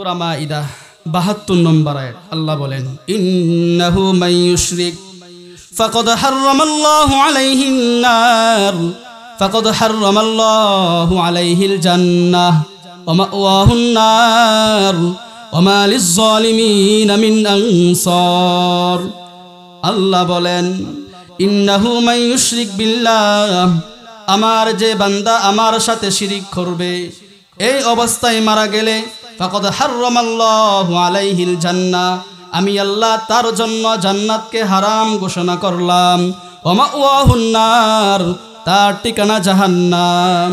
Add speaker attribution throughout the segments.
Speaker 1: সূরা মাইদা ৭২ নম্বর আয়াত আল্লাহ বলেন ইন্নাহু মান ইউশরিক ফাকাদ হারামাল্লাহু আলাইহিন নার ফাকাদ হারামাল্লাহু আলাইহিল জান্নাহ ওয়া মাওয়াহুন নার ওয়া মা লিয-যালিমিন মিন আনসার। আল্লাহ বলেন ইন্নাহু মান ইউশরিক বিল্লাহ, আমার যে বান্দা আমার সাথে শিরিক করবে এই অবস্থায় মারা গেলে ফাকাদ হারামাল্লাহু আলাইহিল জান্নাহ, আমি আল্লাহ তার জন্য জান্নাতকে হারাম ঘোষণা করলাম। ওয়া মাওয়াহুন নার, তার ঠিকানা জাহান্নাম।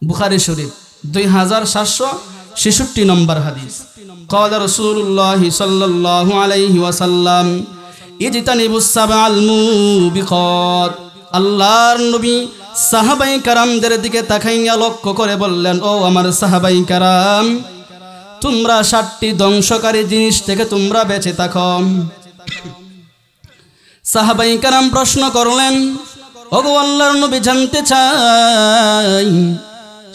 Speaker 1: বুখারী শরীফ 2766 নম্বর হাদিস। ক্বালা রাসূলুল্লাহ সাল্লাল্লাহু আলাইহি ওয়াসাল্লাম ইজতানিবুস সাবআল মুবিকাত। আল্লাহর নবী সাহাবায়ে কেরামদের দিকে তাকাইয়া লক্ষ্য করে বললেন, ও আমার সাহাবায়ে কেরাম, তোমরা 7টি ধ্বংসকারী জিনিস থেকে তোমরা বেঁচে থাকো। সাহাবায়ে কেরাম প্রশ্ন করলেন, ওগো আল্লাহর নবী, জানতে চাই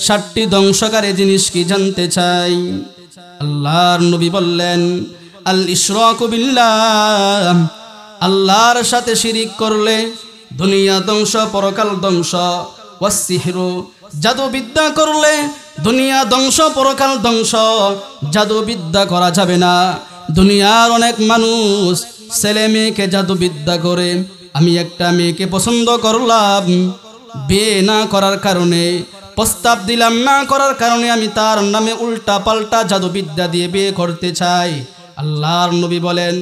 Speaker 1: 7টি ধ্বংসকারী জিনিস কি, জানতে চাই। আল্লাহর নবী বললেন, আল ইশরাকু বিল্লাহ, আল্লাহর সাথে শিরিক করলে দুনিয়া ধ্বংস পরকাল ধ্বংস। ওয়াসসিহরু, জাদুবিদ্যা করলে দুনিয়া ধ্বংস পরকাল ধ্বংস। জাদুবিদ্যা করা যাবে না। দুনিয়ার অনেক মানুষ ছেলে মেয়েকে জাদুবিদ্যা করে। আমি একটা মেয়েকে পছন্দ করলাম, বিয়ে না করার কারণে, প্রস্তাব দিলাম না করার কারণে আমি তার নামে উল্টা পাল্টা জাদুবিদ্যা দিয়ে বিয়ে করতে চাই। আল্লাহর নবী বলেন,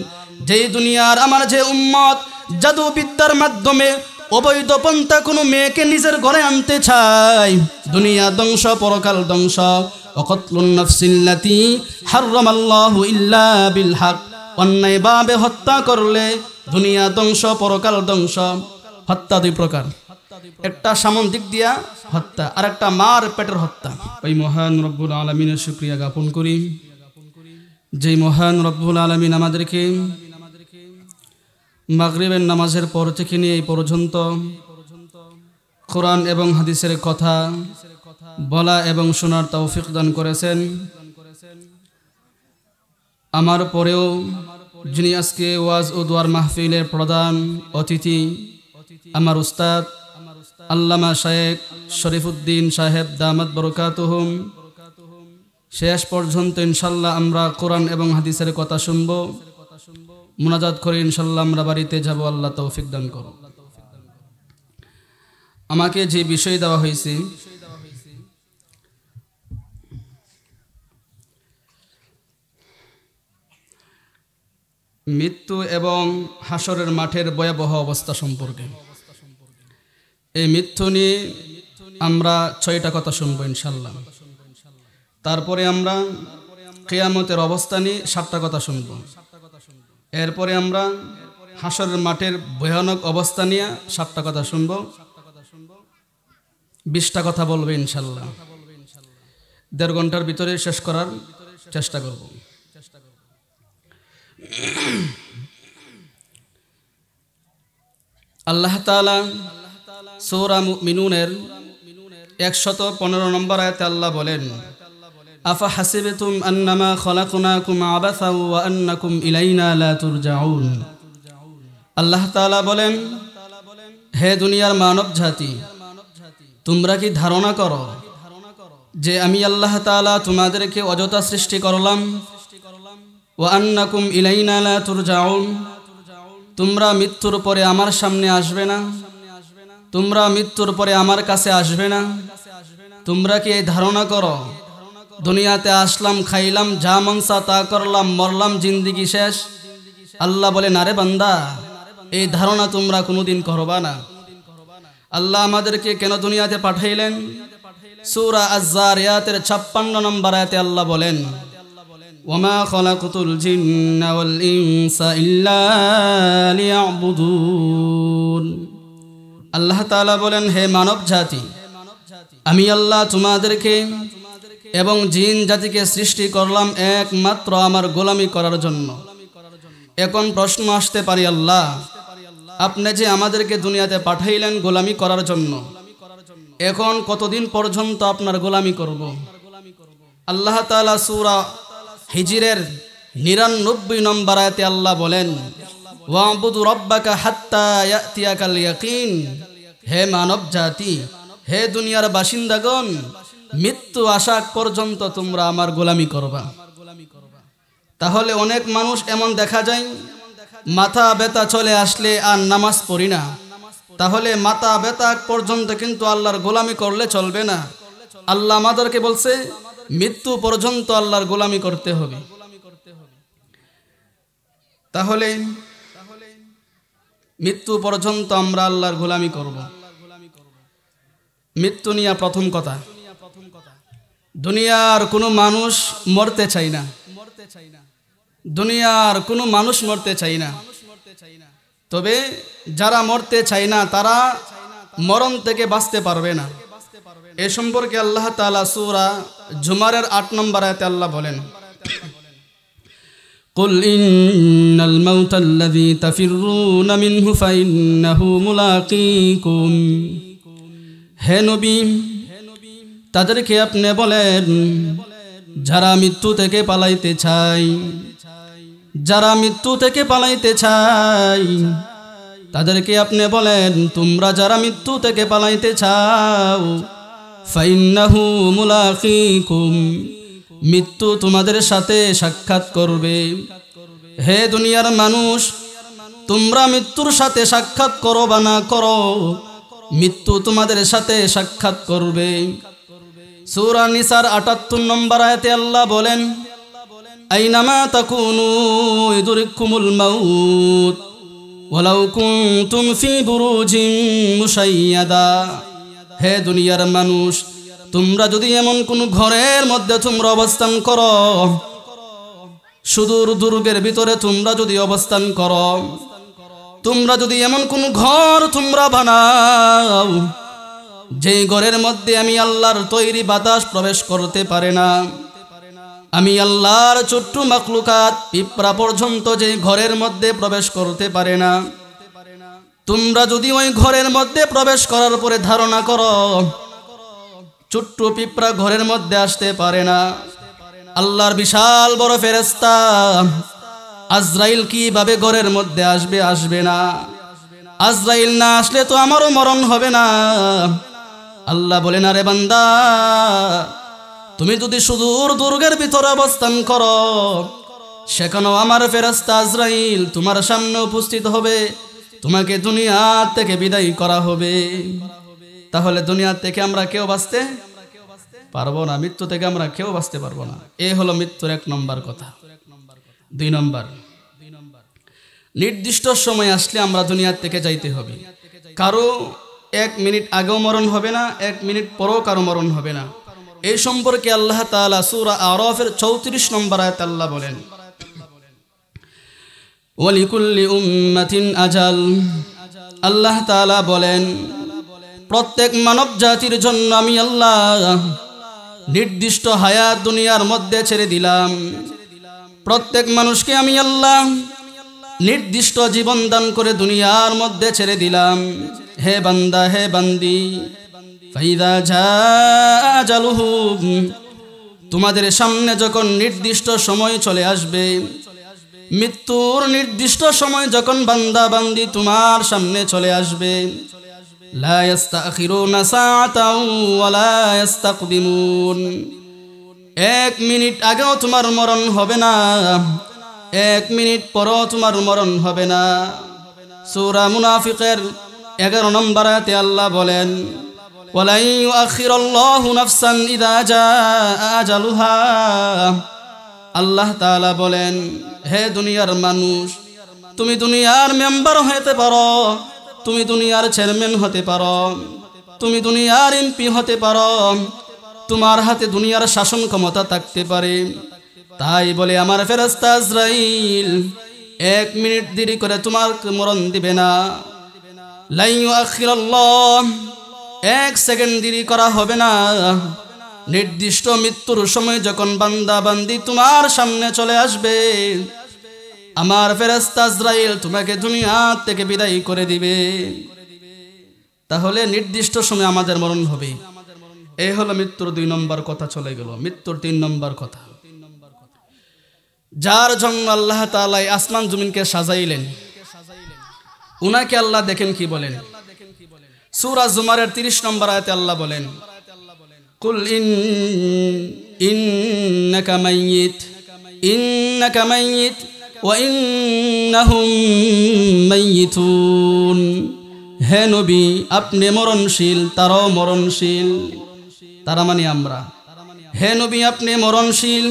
Speaker 1: যেই দুনিয়ার আমার যে উম্মত জাদুবিদ্যার মাধ্যমে অবৈধ পন্থা কোনো মেয়েকে নিজের ঘরে আনতে চায়, দুনিয়া ধ্বংস পরকাল ধ্বংস। ওয়াকাতলুন নাফসিল্লাতী হারামাল্লাহু ইল্লা বিল হক, অন্যায়ভাবে হত্যা করলে দুনিয়া ধ্বংস পরকাল ধ্বংস। হত্যা 2 প্রকার, একটা সামন্তিক দিয়া হত্যা আর একটা মার পেটের হত্যা। ওই মহান রব্বুল আলামিনের শুকরিয়া জ্ঞাপন করি, যে মহান রব্বুল আলামিন আমাদেরকে মাগরিবের নামাজের পর থেকে নিয়ে এই পর্যন্ত কোরআন এবং হাদিসের কথা বলা এবং শোনার তৌফিক দান করেছেন। আমার পরেও যিনি আজকে ওয়াজ ও দোয়ার মাহফিলের প্রধান অতিথি, আমার উস্তাদ আল্লামা শায়েখ শরীফউদ্দিন সাহেব দামাত বরকাতুহুম, শেষ পর্যন্ত ইনশাল্লাহ আমরা কোরআন এবং হাদিসের কথা শুনব, মুনাজাত করে ইনশাল্লাহ আমরা বাড়িতে যাব। আল্লাহ তৌফিক দান করো। আমাকে যে বিষয় দেওয়া হয়েছে, মৃত্যু এবং হাসরের মাঠের ভয়াবহ অবস্থা সম্পর্কে, এই মৃত্যু নিয়ে আমরা 6টা কথা শুনবো ইনশাল্লাহ। তারপরে আমরা কিয়ামতের অবস্থা নিয়ে 7টা কথা শুনব। এরপরে আমরা হাসরের মাঠের ভয়ানক অবস্থা নিয়ে 7টা কথা শুনব। 20টা কথা বলবো ইনশাল্লাহ। 1.5 ঘন্টার ভিতরে শেষ করার চেষ্টা করব। আল্লাহ তাআলা সূরা মুমিনুনের 115 নম্বর আয়াতে আল্লাহ বলেন, আফা হাসিবতুম আন্নামা খলাকনাকুম আবাসাও ওয়া আন্নাকুম ইলাইনা লা তুরজাউন। আল্লাহ তাআলা বলেন, হে দুনিয়ার মানব জাতি, তোমরা কি ধারণা করো যে আমি আল্লাহ তাআলা তোমাদেরকে অযথা সৃষ্টি করলাম? ওয়া আন্নাকুম ইলাইনা লা তুরজাউন, তোমরা মৃত্যুর পরে আমার সামনে আসবে না, তোমরা মৃত্যুর পরে আমার কাছে আসবে না। তোমরা কি এই ধারণা করো দুনিয়াতে আসলাম, খাইলাম, যা মন চা তা করলাম, মরলাম, জিন্দেগি শেষ? আল্লাহ বলে, না রে বান্দা, এই ধারণা তোমরা কোনোদিন করবা না। আল্লাহ আমাদেরকে কেন দুনিয়াতে পাঠাইলেন? সূরা আয-যারিয়াতের 56 নম্বর আয়াতে আল্লাহ বলেন, ওয়ামা খলাকতুল জিন্না ওয়াল ইনসা ইল্লা লিয়াবুদুন। আল্লাহ তাআলা বলেন, হে মানব জাতি, আমি আল্লাহ তোমাদেরকে এবং জিন জাতিকে সৃষ্টি করলাম একমাত্র আমার গোলামি করার জন্য। এখন প্রশ্ন আসতে পারে, আল্লাহ আপনি যে আমাদেরকে দুনিয়াতে পাঠাইলেন গোলামি করার জন্য, এখন কতদিন পর্যন্ত আপনার গোলামি করব? আল্লাহ তাআলা সূরা হিজরের 99 নম্বর আয়াতে আল্লাহ বলেন, ওয়াবুদু রাব্বাকা হাত্তা ইয়াতিয়াকাল ইয়াকিন। হে মানব জাতি, হে দুনিয়ার বাসিন্দাগণ, মৃত্যু আসা পর্যন্ত তোমরা আমার গোলামি করবা। তাহলে অনেক মানুষ এমন দেখা যায়, মাথা ব্যথা চলে আসলে আর নামাজ পড়ি না। তাহলে মাথা ব্যথা পর্যন্ত কিন্তু আল্লাহর গোলামি করলে চলবে না। আল্লাহ আমাদেরকে বলছে মৃত্যু পর্যন্ত আল্লাহর গোলামি করতে হবে। তাহলে মৃত্যু পর্যন্ত আমরা আল্লাহর গোলামি করব। মৃত্যু নিয়ে প্রথম কথা, দুনিয়ার কোনো মানুষ মরতে চাই না। দুনিয়ার কোনো মানুষ মরতে চাই না। তবে যারা মরতে চায় না তারা মরণ থেকে বাঁচতে পারবে না। এ সম্পর্কে আল্লাহ তাআলা সূরা জুমারের 8 নম্বর আয়াতে আল্লাহ বলেন, কুল ইন্নাল মাউতাল্লাযী তাফিররুনা মিনহু ফাইন্নাহু মুলাকীকুম। হে নবী, তাদেরকে আপনি বলেন যারা মৃত্যু থেকে পালাইতে চায়, যারা মৃত্যু থেকে পালাইতে চায় তাদেরকে আপনি বলেন তোমরা যারা মৃত্যু থেকে পালাইতে চাও, ফাইন্নাহু মুলাকীকুম, মৃত্যু তোমাদের সাথে সাক্ষাৎ করবে। হে দুনিয়ার মানুষ, তোমরা মৃত্যুর সাথে সাক্ষাৎ করো বা না করো, মৃত্যু তোমাদের সাথে সাক্ষাৎ করবে। সূরা নিসার 78 নম্বর আয়াতে আল্লাহ বলেন, আইনামা তাকুনু ইদরিকুমুল মাউত ওয়ালাউ কুনতুম ফি বুরুজিন মুশাইয়াদা। হে দুনিয়ার মানুষ, তোমরা যদি এমন কোন ঘরের মধ্যে তোমরা অবস্থান করো, সুদূর দুর্গের ভিতরে তোমরা যদি অবস্থান করো, তোমরা যদি এমন কোন ঘর তোমরা বানাও যে ঘরের মধ্যে আমি আল্লাহর তৈরি বাতাস প্রবেশ করতে পারে না, আমি আল্লাহর ছোট্ট মাখলুকাত পিঁপড়া পর্যন্ত যে ঘরের মধ্যে প্রবেশ করতে পারে না, তোমরা যদি ওই ঘরের মধ্যে প্রবেশ করার পরে ধারণা করো ছোট্ট পিঁপড়া ঘরের মধ্যে আসতে পারে না, আল্লাহর বিশাল বড় ফেরেশতা আজরাইল কিভাবে ঘরের মধ্যে আসবে? আসবে না। আজরাইল না আসলে তো আমারও মরণ হবে না। আল্লাহ বলেন, আরে বান্দা, তুমি যদি সুদূর দুর্গের ভিতরে অবস্থান করো, সেখানেও আমার ফেরেশতা আজরাইল তোমার সামনে উপস্থিত হবে, তোমাকে দুনিয়া থেকে বিদায় করা হবে। তাহলে দুনিয়া থেকে আমরা কেউ বাঁচতে পারবো না, মৃত্যু থেকে আমরা কেউ বাঁচতে পারবো না। এই হলো মৃত্যুর 1 নম্বর কথা। 2 নম্বর, নির্দিষ্ট সময় আসলে আমরা দুনিয়া থেকে যাইতে হবে। কারো 1 মিনিট আগেও মরণ হবে না, 1 মিনিট পরেও কারো মরণ হবে না। এই সম্পর্কে আল্লাহ তাআলা সূরা আরাফের 34 নম্বর আয়াতে আল্লাহ বলেন, ওয়ালিকুল্লি উম্মাতিন আজাল। আল্লাহ তাআলা বলেন, প্রত্যেক মানব জাতির জন্য আমি আল্লাহ নির্দিষ্ট হায়াত দুনিয়ার মধ্যে ছেড়ে দিলাম। প্রত্যেক মানুষকে আমি আল্লাহ নির্দিষ্ট জীবন দান করে দুনিয়ার মধ্যে ছেড়ে দিলাম। হে বান্দা, হে বান্দি, ফাইদা জাআ আজালুহুম, তোমাদের সামনে যখন নির্দিষ্ট সময় চলে আসবে, মৃত্যুর নির্দিষ্ট সময় যখন বান্দা বান্দি তোমার সামনে চলে আসবে, লা ইস্তাখিরুনা সাআতাও ওয়া লা ইস্তাকদিমুন, 1 মিনিট আগেও তোমার মরণ হবে না, 1 মিনিট পরও তোমার মরণ হবে না। সূরা মুনাফিকের 11 নম্বর আয়াতে আল্লাহ বলেন, ওয়ালা ইউআখিরুল্লাহু নাফসান ইযা জাআ আজালুহা। আল্লাহ তাআলা বলেন, হে দুনিয়ার মানুষ, তুমি দুনিয়ার মেম্বার হতে পারো, তুমি দুনিয়ার চেয়ারম্যান হতে পারো, তুমি দুনিয়ার এমপি হতে পারো, তোমার হাতে দুনিয়ার শাসন ক্ষমতা থাকতে পারে। তাই বলে আমার ফেরেশতা আজরাইল 1 মিনিট দেরি করে তোমার মরণ দিবে না। লা ইউআখিরুল্লাহ, 1 সেকেন্ড দেরি করা হবে না। নির্দিষ্ট মৃত্যুর সময় যখন বান্দা বান্দি তোমার সামনে চলে আসবে, আমার ফেরেশতা আজরাইল তোমাকে দুনিয়া থেকে বিদায় করে দিবে। তাহলে নির্দিষ্ট সময় আমাদের মরণ হবে। এই হলো মৃত্যুর 2 নম্বর কথা চলে গেল। মৃত্যুর 3 নম্বর কথা, যার জন্য আল্লাহ তাআলা আসমান জমিনকে সাজাইলেন, উনাকে আল্লাহ দেখেন কি বলেন। সূরা জুমারের 30 নম্বর আয়াতে আল্লাহ বলেন, কুল ইন্নাকা মাইয়িত ওয়া ইন্নাহুম মাইয়িতুন। হে নবী, আপনি মরণশীল, তারাও মরণশীল। তারা মানে আমরা। হে নবী, আপনি মরণশীল,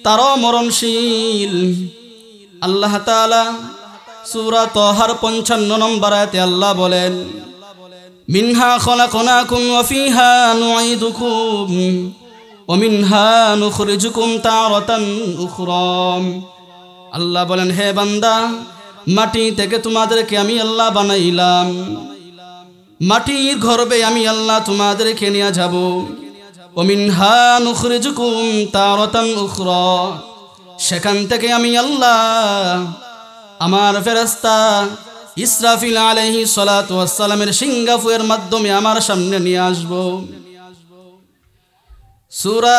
Speaker 1: তারাও মরণশীল। আল্লাহ তাআলা সূরা তাহার 55 নম্বর আয়াতে আল্লাহ বলেন, মিনহা খলাকনাকুম ওয়া ফিহা নুঈদুকুম ওয়া মিনহা নুখরিজুকুম তারাতান উখরা। আল্লাহ বলেন, হে বান্দা, মাটি থেকে তোমাদেরকে আমি আল্লাহ বানাইলাম, মাটির গর্ভে আমি আল্লাহ তোমাদেরকে নিয়ে যাব। ওয়া মিনহা নুখরিজুকুম তারাতান উখরা, সেখান থেকে আমি আল্লাহ আমার ফেরেশতা ইসরাফিল আলাইহিস সালাতু ওয়াস সালামের সিংহাফুয়ের মাধ্যমে আমার সামনে নিয়ে আসব। সূরা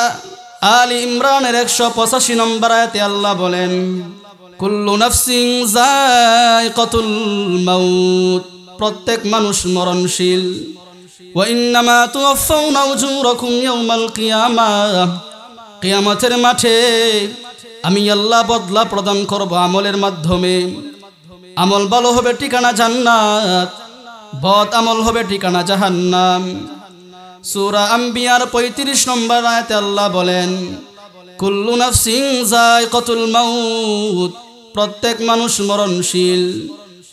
Speaker 1: আলী ইমরানের 185 নম্বর আয়াতে আল্লাহ বলেন, কুল্লু নাফসিন যায়িকাতুল মাউত, প্রত্যেক মানুষ মরণশীল। ওয়া ইন্নামা তুওয়াফাউনা উজুরাকুম ইয়াওমাল কিয়ামাহ, কিয়ামতের মাঠে আমি আল্লাহ বদলা প্রদান করব আমলের মাধ্যমে। আমল ভালো হবে ঠিকানা জান্নাত, বদ আমল হবে ঠিকানা জাহান্নাম। সূরা আম্বিয়ার 35 নম্বর আয়াতে আল্লাহ বলেন, কুল্লু নাফসিন যায়িকাতুল মাউত, প্রত্যেক মানুষ মরণশীল।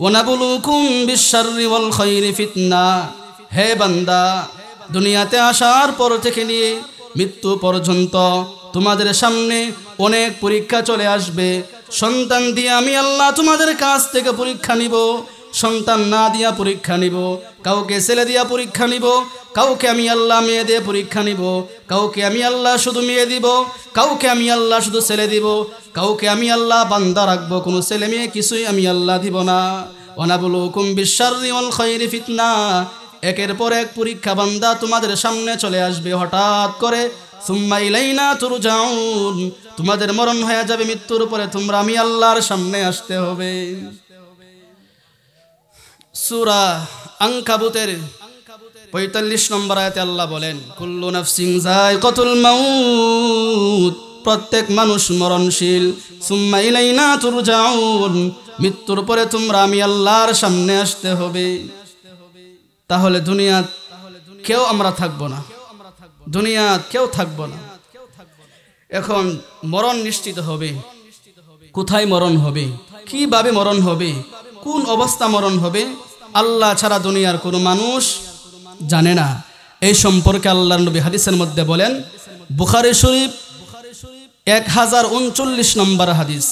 Speaker 1: ওয়া নাবলুকুম বিশ-শাররি ওয়াল খায়রি ফিতনা। হে বান্দা, দুনিয়াতে আসার পর থেকে নিয়ে মৃত্যু পর্যন্ত তোমাদের সামনে অনেক পরীক্ষা চলে আসবে। সন্তান দিয়ে আমি আল্লাহ তোমাদের কাছ থেকে পরীক্ষা নিব, সন্তান না দিয়া পরীক্ষা নিব, কাউকে ছেলে দিয়া পরীক্ষা নিব, কাউকে আমি আল্লাহ মেয়ে দিয়ে পরীক্ষা নিব, কাউকে আমি আল্লাহ শুধু মেয়ে দিব, কাউকে আমি আল্লাহ শুধু ছেলে দিব, কাউকে আমি আল্লাহ বান্দা রাখবো, কোনো ছেলে মেয়ে কিছুই আমি আল্লাহ দিব না। ওয়া নাবলুকুম বিশ-শাররি ওয়াল খায়রি ফিতনা, একের পর এক পরীক্ষা বান্দা তোমাদের সামনে চলে আসবে হঠাৎ করে। সুম্মা ইলাইনা তুরজাউন, তোমাদের মরণ হয়ে যাবে, মৃত্যুর পরে তোমরা আমি আল্লাহর সামনে আসতে হবে। সূরা আনকাবুতের 45 নম্বর আয়াতে আল্লাহ বলেন, কুল্লু নাফসিন যায়িকাতুল মাউত, প্রত্যেক মানুষ মরণশীল। সুম্মা ইলাইনা তুরজাউন, মৃত্যুর পরে তোমরা আমি আল্লাহর সামনে আসতে হবে। তাহলে দুনিয়াত কেউ আমরা থাকবো না, দুনিয়াত কেউ থাকবো না। এখন মরণ নিশ্চিত হবে। কোথায় মরণ হবে, কিভাবে মরণ হবে, কোন অবস্থা মরণ হবে, আল্লাহ ছাড়া দুনিয়ার কোনো মানুষ জানে না। এই সম্পর্কে আল্লাহর নবী হাদিসের মধ্যে বলেন, বুখারী শরীফ 1039 নম্বর হাদিস,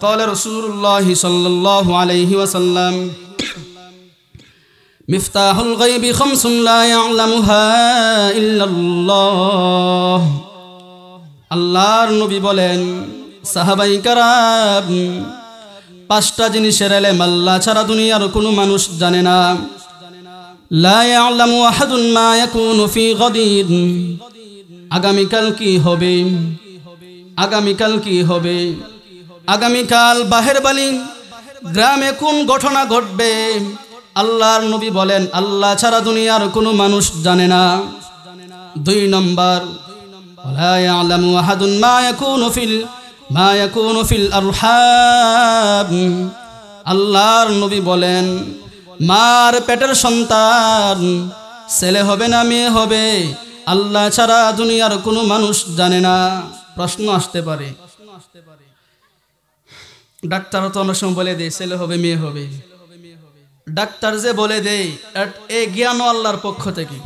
Speaker 1: ক্বালা রাসূলুল্লাহ সাল্লাল্লাহু আলাইহি ওয়াসাল্লাম, মিফতাহুল গায়বি খামসুন লা ইয়ালামুহা ইল্লাল্লাহ। আল্লাহর নবী বলেন, সাহাবায়ে কেরাম, 5টা জিনিসের ইলম আল্লাহ ছাড়া দুনিয়ার কোনো মানুষ জানে না। লা ইয়ালামু আহাদুন মা ইয়াকুনু ফি গাদিন, আগামীকাল কি হবে, আগামীকাল কি হবে, আগামীকাল বাহের বালি গ্রামে কোন ঘটনা ঘটবে, আল্লাহর নবী বলেন আল্লাহ ছাড়া দুনিয়ার কোনো মানুষ জানে না। 2 নম্বর, ওয়ালা ইয়ালামু আহাদুন মা ইয়াকুনু ফিল আরহাম, আল্লাহর নবী বলেন মার পেটের সন্তান ছেলে হবে না মেয়ে হবে, আল্লাহ ছাড়া দুনিয়ার কোনো মানুষ জানে না। প্রশ্ন আসতে পারে, ডাক্তার তো অনেক সময় বলে দেয় ছেলে হবে মেয়ে হবে, ডাক্তার যে বলে দেয় এই জ্ঞান আল্লাহর পক্ষ থেকে।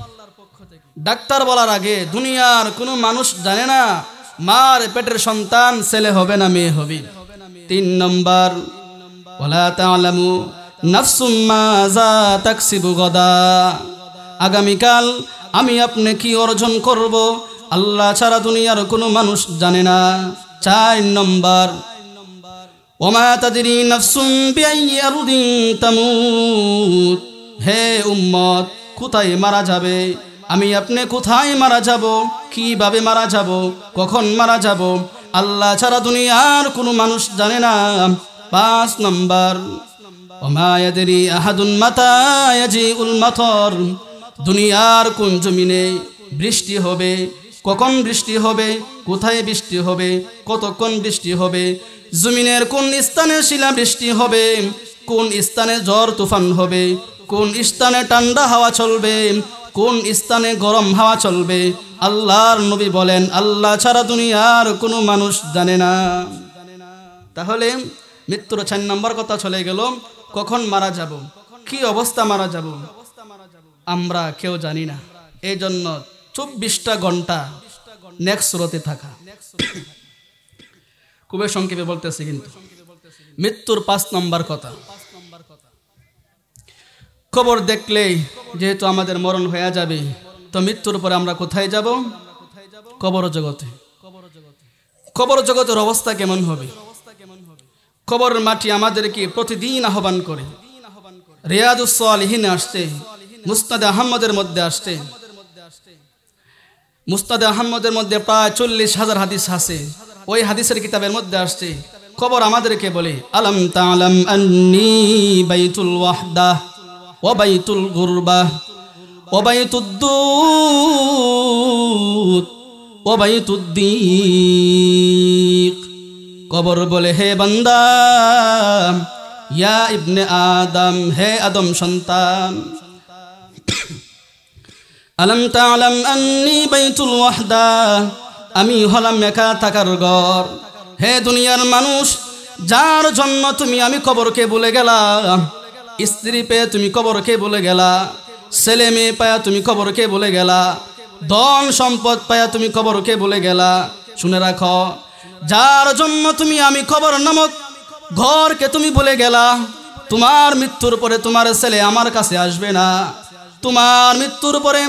Speaker 1: ডাক্তার বলার আগে দুনিয়ার কোনো মানুষ জানে না মার পেটের সন্তান ছেলে হবে না মেয়ে হবে। 3 নম্বর, ওয়ালা তা'লামু নাফসুম মাযা তাকসিবু গাদা, আগামীকাল আমি আপনি কি অর্জন করব, আল্লাহ ছাড়া দুনিয়ার কোনো মানুষ জানে না। 4 নম্বর, ওমা তাদরি নাফসুম বিআইয়ি আরদিন তামুত, হে উম্মত কোথায় মারা যাবে আমি আপনি কোথায় মারা যাব, কিভাবে মারা যাব, কখন মারা যাব, আল্লাহ ছাড়া দুনিয়ার কোনো মানুষ জানে না। 5 নম্বর, ওমা ইয়াদরি আহাদুন মাতা ইয়াজিউল মাতর, দুনিয়ার কোন জমিনে বৃষ্টি হবে, কখন বৃষ্টি হবে, কোথায় বৃষ্টি হবে, কতক্ষণ বৃষ্টি হবে, জমিনের কোন স্থানে শিলা বৃষ্টি হবে, কোন স্থানে ঝড় তুফান হবে, কোন স্থানে ঠান্ডা হাওয়া চলবে, কোন স্থানে গরম হাওয়া চলবে, আল্লাহর নবী বলেন আল্লাহ ছাড়া দুনিয়ার কোনো মানুষ জানে না। তাহলে মৃত্যুর 4 নম্বর কথা চলে গেল, কখন মারা যাব, কি অবস্থা মারা যাব, আমরা কেউ জানি না। এই জন্য 24টা ঘন্টা নেক্সট রতে থাকা। খুবই সংক্ষেপে বলতেছি, কিন্তু মৃত্যুর 5 নম্বর কথা, খবর দেখলেই যেহেতু আমাদের মরণ হয়ে যাবে, তো মৃত্যুর পরে আমরা কোথায় যাব? কবর জগতে। কবর জগতের অবস্থা কেমন হবে? কবরের মাটি আমাদেরকে প্রতিদিন আহ্বান করে। রিয়াদুস সালিহিনে আসছে, মুসনাদে আহমদের মধ্যে আসছে, মুসনাদে আহমদের মধ্যে প্রায় 40,000 হাদিস আছে। ওই হাদিসের কিতাবের মধ্যে আসছে, কবর আমাদেরকে বলে আলাম তাআলাম আন্নী বাইতুল ওয়াহদাহ ওয়া বাইতুল গুরবাহ ওয়া বাইতুদ দুদ ওয়া বাইতুদ দীক। কবর বলে, হে বান্দা, ইয়া ইবনে আদম, হে আদম সন্তান, আলাম তাআলাম আন্নী বাইতুল ওয়াহদাহ, আমি হলাম একা থাকার ঘর। হে দুনিয়ার মানুষ, যার জন্য তুমি আমি কবরকে ভুলে গেলা, স্ত্রী পেয়ে তুমি কবরকে ভুলে গেলা, ছেলে মেয়ে পায়া তুমি কবরকে ভুলে গেলা, ধন সম্পদ পায়া তুমি কবরকে ভুলে গেলা। শুনে রাখো, যার জন্য তুমি আমি কবর নামক ঘরকে তুমি ভুলে গেলা, তোমার মৃত্যুর পরে তোমার ছেলে আমার কাছে আসবে না, তোমার মৃত্যুর পরে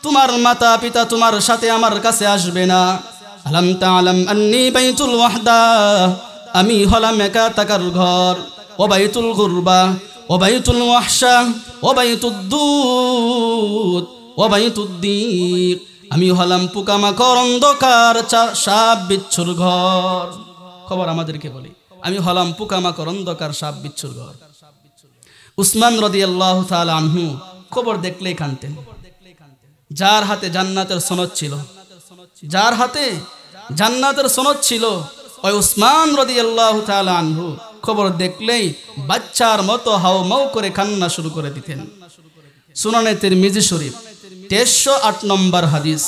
Speaker 1: তোমার মাতা পিতা তোমার সাথে আমার কাছে আসবে না। আলাম তাআলাম আন্নী বাইতুল ওয়াহদাহ, আমি হলাম একা থাকার ঘর। ও বাইতুল গুরবা ও বাইতুল ওয়াহশা ও বাইতুদ দুদ ও বাইতুদ দীক, আমি হলাম পোকামাকড় অন্ধকার সাপ বিচ্ছুর ঘর। খবর আমাদেরকে বলি, আমি হলাম পোকামাকড় অন্ধকার সাপ বিচ্ছুর ঘর। উসমান রাদিয়াল্লাহু তাআলা আনহু খবর দেখলেই কাঁদতেন। যার হাতে জান্নাতের সনদ ছিল, যার হাতে জান্নাতের সনদ ছিল, ওই উসমান রাদিয়াল্লাহু তাআলা আনহু খবর দেখলেই বাচ্চার মতো হাউমাউ করে কান্না শুরু করে দিতেন। সুনানে তিরমিজি শরীফ 1308 নম্বর হাদিস।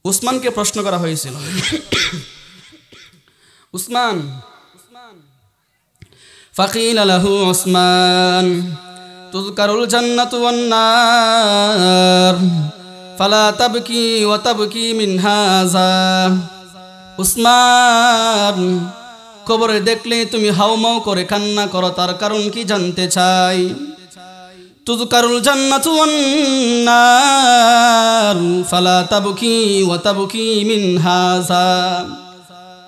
Speaker 1: উসমানকে প্রশ্ন করা হয়েছিল, উসমান, ফাকিল লাহু উসমান তুযকারুল জান্নাতু ওয়ান নার ফালা তাবকি ওয়া তাবকি মিন হাযা। উসমান, কবরে দেখলে তুমি হাউমাউ করে কান্না করো, তার কারণ কি জানতে চাই? তুযকারুল জান্নাতু ওয়ান নার ফালা তাবকি ওয়া তাবকি মিন হাযা।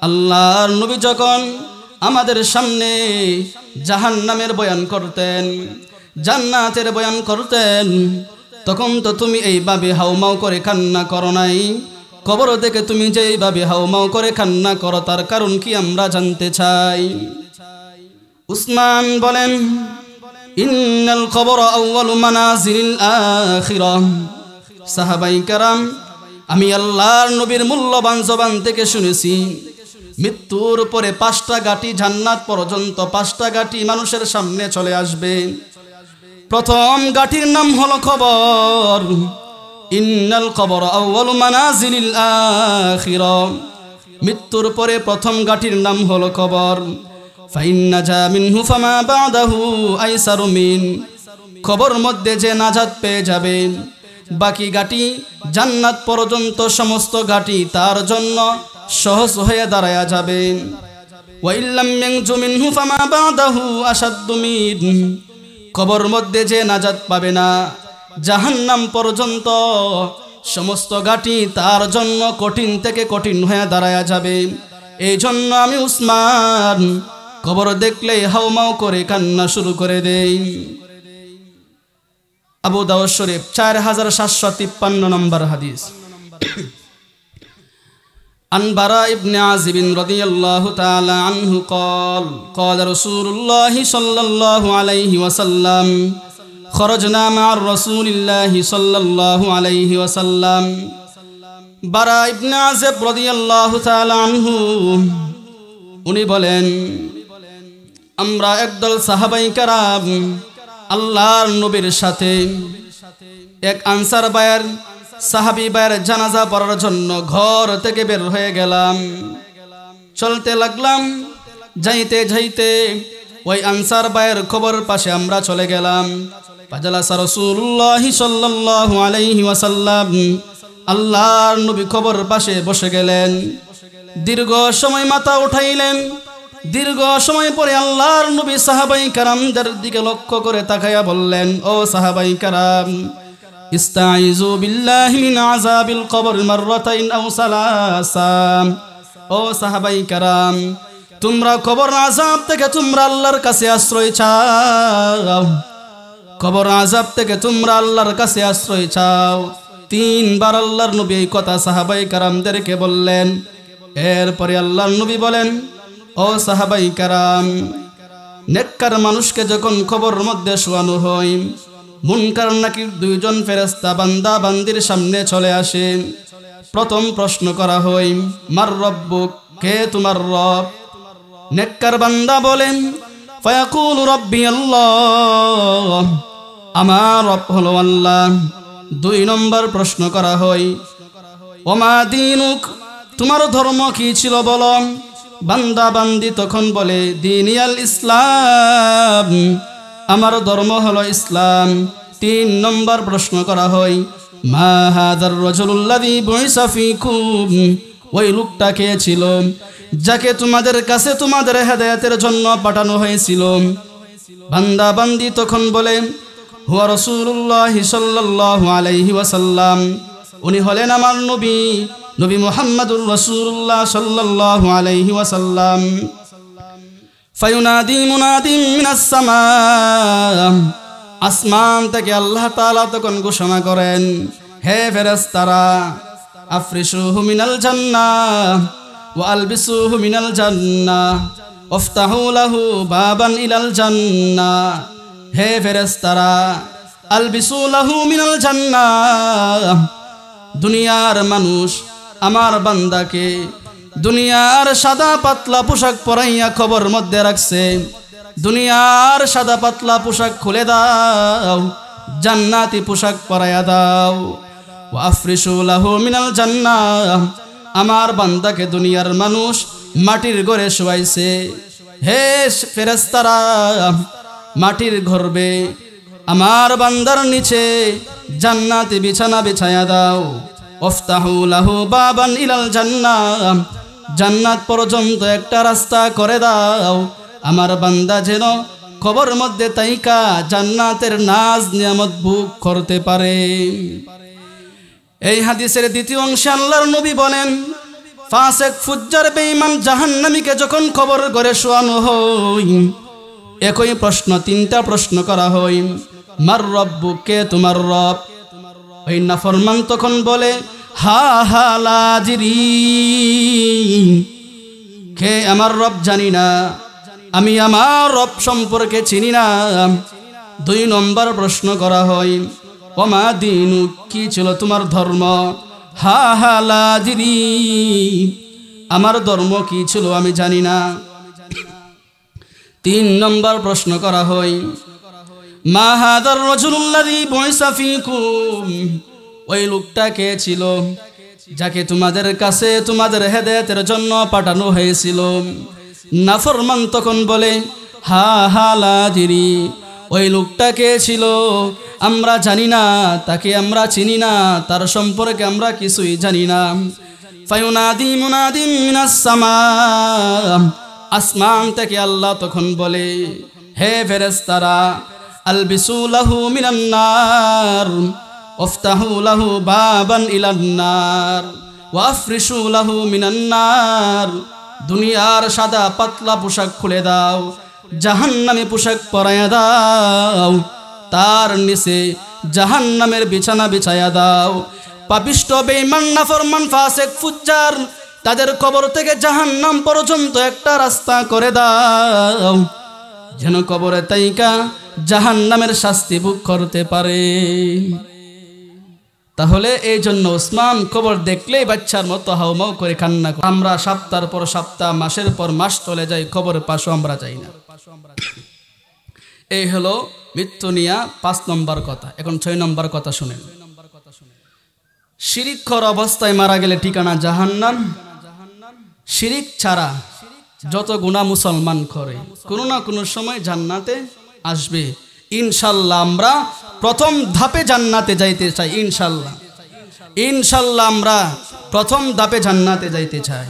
Speaker 1: আল্লাহর নবী যখন আমাদের সামনে জাহান্নামের বয়ান করতেন, জান্নাতের বয়ান করতেন, তখন তো তুমি এইভাবে হাউমাউ করে কান্না করো নাই। কবর দেখে তুমি যে এইভাবে হাউমাউ করে কান্না করো, তার কারণ কি আমরা জানতে চাই। উসমান বলেন, ইন্নাল কবর আউয়ালু মানাজিলিল আখিরাহ। সাহাবায়ে কেরাম, আমি আল্লাহর নবীর মূল্যবান জবান থেকে শুনেছি, মৃত্যুর পরে 5টা গাটি জান্নাত পর্যন্ত 5টা গাটি মানুষের সামনে চলে আসবে। প্রথম গাটির নাম হলো কবর। ইন্নাল কবর আউয়ালু মানাজিলিল আখিরাহ। মৃত্যুর পরে প্রথম গাটির নাম হলো কবর। ফাইন্না জা মিনহু ফামা বাদাহু আইসারু মিন। কবর মধ্যে যে নাজাত পেয়ে যাবে, বাকি গাটি জান্নাত পর্যন্ত সমস্ত গাটি তার জন্য সহজ হয়ে দাঁড়ায়া যাবে। ওয়া ইল্লাম ইয়ানজু মিনহু ফামা বাদাহু আশাদ্দু মিন। কবর মধ্যে যে নাজাত পাবে না, জাহান্নাম পর্যন্ত সমস্ত গাটি তার জন্য কঠিন থেকে কঠিন হয়ে দাঁড়ায়া যাবে। এই জন্য আমি উসমান কবর দেখলেই হাউমাউ করে কান্না শুরু করে দেই। আবু দাউদ শরীফ 4753 নম্বর হাদিস। عن براء بن عازب رضي الله تعالى عنه قال قال رسول الله صلى الله عليه وسلم خرجنا مع رسول الله صلى الله عليه وسلم براء بن عازب رضي الله تعالى عنه উনি বলেন আমরা একদল সাহাবায়ে কেরাম আল্লাহর নবীর সাথে এক আনসার ভাইয়ের সাহাবী ভাইয়ের জানাজা পড়ার জন্য ঘর থেকে বের হয়ে গেলাম। চলতে লাগলাম, যাইতে যাইতে ওই আনসার ভাইয়ের খবর পাশে আমরা চলে গেলাম। ফাজালাসা রাসূলুল্লাহ সাল্লাল্লাহু আলাইহি ওয়াসাল্লাম, আল্লাহর নবী খবর পাশে বসে গেলেন। দীর্ঘ সময় মাথা উঠাইলেন। দীর্ঘ সময় পরে আল্লাহর নবী সাহাবায়ে কেরামদের দিকে লক্ষ্য করে তাকায়া বললেন, ও সাহাবায়ে কেরাম, ইস্তাইযু বিল্লাহি মিন আযাবিল কবর মাররাতাইন আও সালাসা। ও সাহাবায়ে কেরাম, তোমরা কবর আযাব থেকে তোমরা আল্লাহর কাছে আশ্রয় চাও। কবর আযাব থেকে তোমরা আল্লাহর কাছে আশ্রয় চাও। 3 বার আল্লাহর নবী এই কথা সাহাবায়ে কেরামদেরকে বললেন। এরপরে আল্লাহর নবী বলেন, ও সাহাবায়ে কেরাম, নেককার মানুষকে যখন কবরের মধ্যে শোয়ানো হয়, মুনকার নাকির 2 জন ফেরেশতা বান্দা বান্দির সামনে চলে আসে। প্রথম প্রশ্ন করা হয়, মার রব্বুক, কে তোমার রব? নেককার বান্দা বলেন, ফায়াকুলু রাব্বি আল্লাহ, আমার রব হলো আল্লাহ। 2 নম্বর প্রশ্ন করা হয়, ওমা দীনুক, তোমার ধর্ম কি ছিল বলো? বান্দা বান্দি তখন বলে, দীনিয়াল ইসলাম, আমার ধর্ম হলো ইসলাম। 3 নম্বর প্রশ্ন করা হয়, মা হাযার রাজুলুল্লাযী বুইসা ফীকুম, ওই লোকটা কে ছিল যাকে তোমাদের কাছে তোমাদের হেদায়েতের জন্য পাঠানো হয়েছিল? বান্দা বান্দি তখন বলে, হুয়া রাসূলুল্লাহ সাল্লাল্লাহু আলাইহি ওয়াসাল্লাম, উনি হলেন আমার নবী, নবী মুহাম্মদুর রাসূলুল্লাহ সাল্লাল্লাহু আলাইহি ওয়াসাল্লাম। ফায়ুনাদি মুনাদিম মিনাস সামা, আসমান থেকে আল্লাহ তাআলা তখন ঘোষণা করেন, হে ফেরেশতারা, আফরিশুহু মিনাল জান্নাহ ওয়া আলবিসুহু মিনাল জান্নাহ ওয়াফতাহু লাহু বাবান ইলাল জান্নাহ। হে ফেরেশতারা, আলবিসু লাহু মিনাল জান্নাহ, দুনিয়ার মানুষ আমার বান্দাকে দুনিয়ার সাদা পাতলা পোশাক পরাইয়া খবর মধ্যে রাখছে। দুনিয়ার সাদা পাতলা পোশাক খুলে দাও, জান্নাতি পোশাক পরাইয়া দাও। ওয়া আফরিশু লাহু মিনাল জান্নাহ, আমার বান্দাকে দুনিয়ার মানুষ মাটির ঘরে শোয়াইছে। হে ফেরেশতারা, মাটির ঘরবে আমার বান্দার নিচে জান্নাতি বিছানা বিছায়া দাও। ওয়াফতাহু লাহু বাবান ইলাল জান্নাহ, জান্নাত পর্যন্ত একটা রাস্তা করে দাও, আমার বান্দা যেন কবর মধ্যে তাইকা জান্নাতের নাজ নিয়ামত ভোগ করতে পারে। এই হাদিসের দ্বিতীয় অংশে আল্লাহর নবী বলেন, ফাসিক ফুজ্জার বেঈমান জাহান্নামীকে যখন কবর ঘরে শোয়ানো হয়, একই প্রশ্ন 3টা প্রশ্ন করা হয়, মার রব্বুক, কে তোমার রব? ওই নাফরমান তখন বলে, হা হা লা আদরি, কে আমার রব জানি না, আমি আমার রব সম্পর্কে চিনি না। 2 নম্বর প্রশ্ন করা হয়, ওমা দীনু, কি ছিল তোমার ধর্ম? হা হা লা আদরি, আমার ধর্ম কি ছিল আমি জানি না। 3 নম্বর প্রশ্ন করা হয়, মা হাযার রাজুলুল্লাযী বুইসা ফীকুম, ওই লোকটা কে ছিল যাকে তোমাদের কাছে তোমাদের হেদায়েতের জন্য পাঠানো হয়েছিল? নাফরমান তখন বলে, হা হা লা আদরি, ওই লোকটা কে ছিল আমরা জানি না, তাকে আমরা চিনি না, তার সম্পর্কে আমরা কিছুই জানি না। ফায়ুনাদি মুনাদিম মিনাস সামা, আসমান থেকে আল্লাহ তখন বলে, হে ফেরেশতারা, আলবিসু লাহু মিনান নার ওয়াফতাহু লাহু বাবান ইলান নার ওয়া আফরিশু লাহু মিনান নার, দুনিয়ার সাদা পাতলা পোশাক খুলে দাও, জাহান্নামী পোশাক পরাইয়া দাও, তার নিচে জাহান্নামের বিছানা বিছায়া দাও। পাপিষ্ঠ বেঈমান নাফরমান ফাসিক ফুজ্জার তাদের কবর থেকে জাহান্নাম পর্যন্ত একটা রাস্তা করে দাও, যেন কবরে তাইকা জাহান্নামের শাস্তি ভোগ করতে পারে। তাহলে এই জন্য ওসমান কবর দেখলেই বাচ্চার মতো হাউমাউ করে কান্না করে। আমরা সপ্তাহের পর সপ্তাহ, মাসের পর মাস চলে যাই, কবরের পাশে আমরা যাই না। এই হলো মৃত্যু নিয়া 5 নম্বর কথা। এখন 6 নম্বর কথা শুনেন। শিরিক করা অবস্থায় মারা গেলে ঠিকানা জাহান্নাম। শিরিক ছাড়া যত গুনাহ মুসলমান করে কোনো না কোনো সময় জান্নাতে আসবে ইনশাল্লাহ। আমরা প্রথম ধাপে জান্নাতে যাইতে চাই ইনশাল্লাহ। ইনশাল্লাহ আমরা প্রথম ধাপে জান্নাতে যাইতে চাই।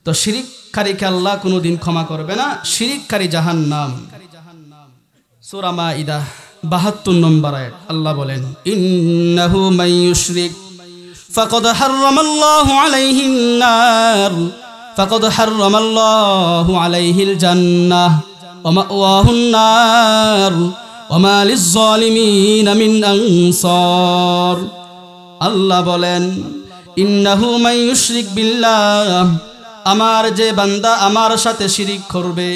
Speaker 1: তো শিরিককারীকে আল্লাহ কোনোদিন ক্ষমা করবে না, শিরিককারী জাহান্নাম। সূরা মাইদা 72 নম্বর আয়াত আল্লাহ বলেন, ইন্নাহু মান ইউশরিক ফাকাদ হারামাল্লাহু আলাইহিন নার ফাকাদ হারামাল্লাহু আলাইহিল জান্নাহ ওয়া মাওয়াহুন নার ওয়া মা লিয-যালিমিনা মিন আনসার। আল্লাহ বলেন, ইন্নাহু মান ইউশরিক বিল্লাহ, আমার যে বান্দা আমার সাথে শিরিক করবে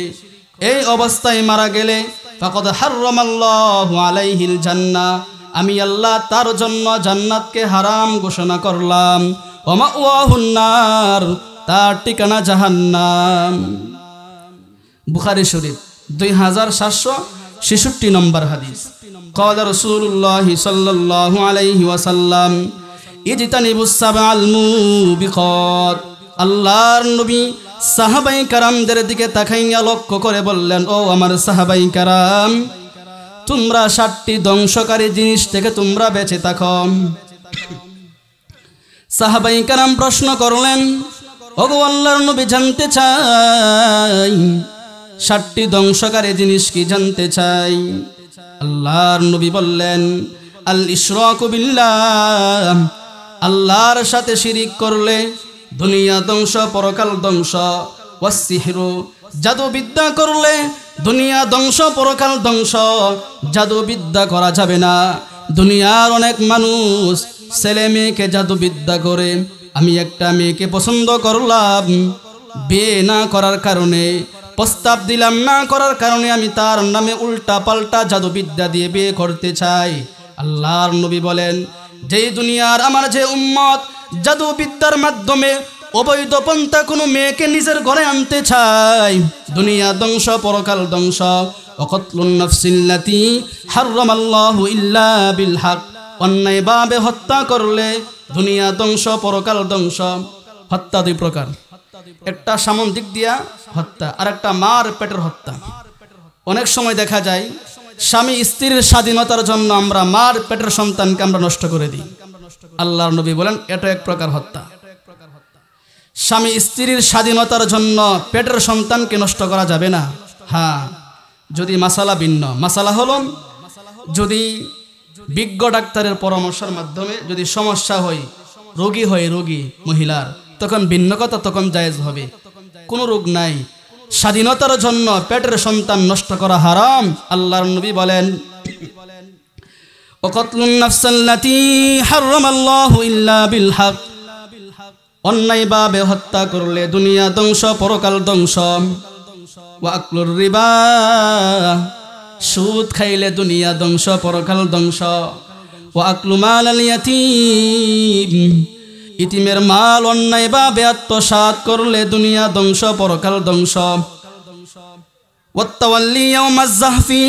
Speaker 1: এই অবস্থায় মারা গেলে ফাকাদ হারামাল্লাহু আলাইহিল জান্নাহ, আমি আল্লাহ তার জন্য জান্নাতকে হারাম ঘোষণা করলাম। ওয়া মাওয়াহুন নার, তার ঠিকানা জাহান্নাম। বুখারী শরীফ 2766 নম্বর হাদিস। ক্বালা রাসূলুল্লাহ সাল্লাল্লাহু আলাইহি ওয়াসাল্লাম, ইজতানিবুস সাবআল মুবিকাত। আল্লাহর নবী সাহাবায়ে কারামদের দিকে তাকাইয়া লক্ষ্য করে বললেন, ও আমার সাহাবায়ে কারাম, তোমরা 7টি ধ্বংসকারী জিনিস থেকে তোমরা বেঁচে থাকো। সাহাবায়ে কারাম প্রশ্ন করলেন, ওগো আল্লাহর নবী, জানতে চাই 7টি ধ্বংসকারী জিনিস কি, জানতে চাই। আল্লাহর নবী বললেন, আল ইশরাকু বিল্লাহ, আল্লাহর সাথে শিরিক করলে দুনিয়া ধ্বংস পরকাল ধ্বংস। ওয়াস সিহরু, জাদু বিদ্যা করলে দুনিয়া ধ্বংস পরকাল ধ্বংস। জাদু বিদ্যা করা যাবে না। দুনিয়ার অনেক মানুষ ছেলে মেয়েকে জাদু বিদ্যা করে। আমি একটা মেয়েকে পছন্দ করলাম, বিয়ে না করার কারণে, প্রস্তাব দিলাম না করার কারণে আমি তার নামে উল্টা পাল্টা জাদু বিদ্যা দিয়ে বিয়ে করতে চাই। আল্লাহর নবী বলেন, যেই দুনিয়ার আমার যে উম্মত জাদু বিদ্যার মাধ্যমে অবৈধ পন্থা কোনো মেয়েকে নিজের ঘরে আনতে চায়, দুনিয়া ধ্বংস পরকাল ধ্বংস। ওয়াকাতলুন নাফসিল্লাতী হারামাল্লাহু ইল্লা বিল হক, অন্যায়ভাবে হত্যা করলে দুনিয়া ধ্বংস পরকাল ধ্বংস। হত্যা 2 প্রকার, একটা সামন্দিক দিয়া হত্যা আর একটা মার পেটের হত্যা। অনেক সময় দেখা যায় স্বামী স্ত্রীর স্বাধীনতার জন্য আমরা মার পেটের সন্তানকে আমরা নষ্ট করে দিই। আল্লাহর নবী বলেন, এটা এক প্রকার হত্যা। স্বামী স্ত্রীর স্বাধীনতার জন্য পেটের সন্তানকে নষ্ট করা যাবে না। হ্যাঁ, যদি মাসালা ভিন্ন। মাসালা হলো, যদি বিজ্ঞ ডাক্তারের পরামর্শের মাধ্যমে যদি সমস্যা হয়, রোগী হয় রোগী মহিলার, তখন ভিন্ন কথা, তখন জায়েজ হবে। কোনো রোগ নাই, স্বাধীনতার জন্য পেটের সন্তান নষ্ট করা হারাম। আল্লাহর নবী বলেন, ওয়াকাতলুন নাফসাল্লাতী হারামাল্লাহু ইল্লা বিল হক, অন্যায়ভাবে হত্যা করলে দুনিয়া ধ্বংস পরকাল ধ্বংস। ওয়া আকলুর রিবা, সুদ খাইলে দুনিয়া ধ্বংস পরকাল ধ্বংস। ওয়া আকলু মালাল ইয়াতীম, ইতিমের মাল অন্যায়ভাবে আত্মসাৎ করলে দুনিয়া ধ্বংস পরকাল ধ্বংস। ওয়াত তাওয়াল্লি ইয়াওমাজ যাহফি,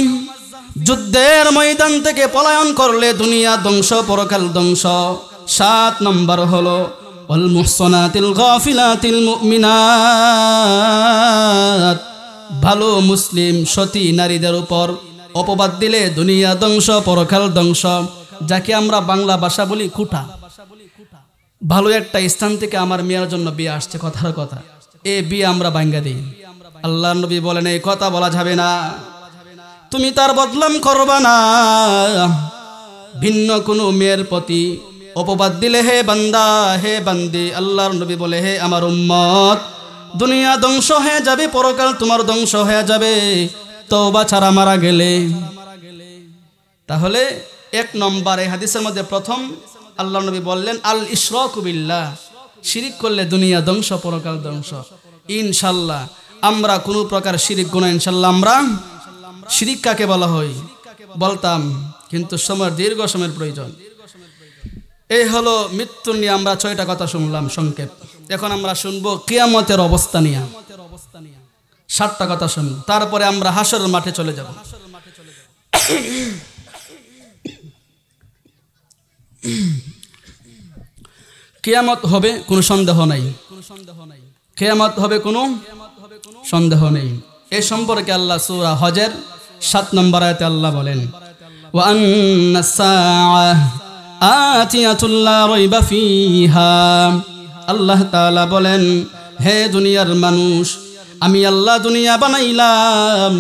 Speaker 1: যুদ্ধের ময়দান থেকে পলায়ন করলে দুনিয়া ধ্বংস পরকাল ধ্বংস। 7 নম্বর হলো ওয়াল মুহসানাতিল গাফিলাতিল মুমিনাত, ভালো মুসলিম সতী নারীদের উপর অপবাদ দিলে দুনিয়া ধ্বংস পরকাল ধ্বংস। যাকে আমরা বাংলা ভাষা বলি খুঁটা। ভালো একটা স্থান থেকে আমার মেয়ের জন্য বিয়ে আসছে, কথার কথা, এই বিয়ে আমরা ভাঙ্গা দিই। আল্লাহর নবী বলেন, এই কথা বলা যাবে না, তুমি তার বদনাম করবা না। ভিন্ন কোনো মেয়ের প্রতি অপবাদ দিলে, হে বান্দা হে বান্দি, আল্লাহর নবী বলে, হে আমার উম্মত, দুনিয়া ধ্বংস হয়ে যাবে, পরকাল তোমার ধ্বংস হয়ে যাবে তওবা ছাড়া মারা গেলে। তাহলে এক নম্বর এই হাদিসের মধ্যে প্রথম আল্লাহ নবী বললেন আল ইশরাকু বিল্লাহ, শিরিক করলে দুনিয়া ধ্বংস পরকাল ধ্বংস। ইনশাল্লাহ আমরা কোনো প্রকার শিরিক গুনাহ ইনশাল্লাহ আমরা শিরিক কাকে বলা হয় বলতাম, কিন্তু দীর্ঘ সময়ের প্রয়োজন। এই হলো মৃত্যু নিয়ে আমরা 6টা কথা শুনলাম সংক্ষেপ। এখন আমরা শুনবো কিয়ামতের অবস্থা নিয়ে 7টা কথা শুনব, তারপরে আমরা হাসরের মাঠে চলে যাব। কিয়ামত হবে কোনো সন্দেহ নাই, কিয়ামত হবে কোনো সন্দেহ নেই। এই সম্পর্কে আল্লাহ সূরা হজের 7 নম্বর আয়াতে আল্লাহ বলেন ওয়া আন্নাস সাআহ আতিয়াতুল লা রাইবা ফিহা। আল্লাহ তাআলা বলেন, হে দুনিয়ার মানুষ, আমি আল্লাহ দুনিয়া বানাইলাম,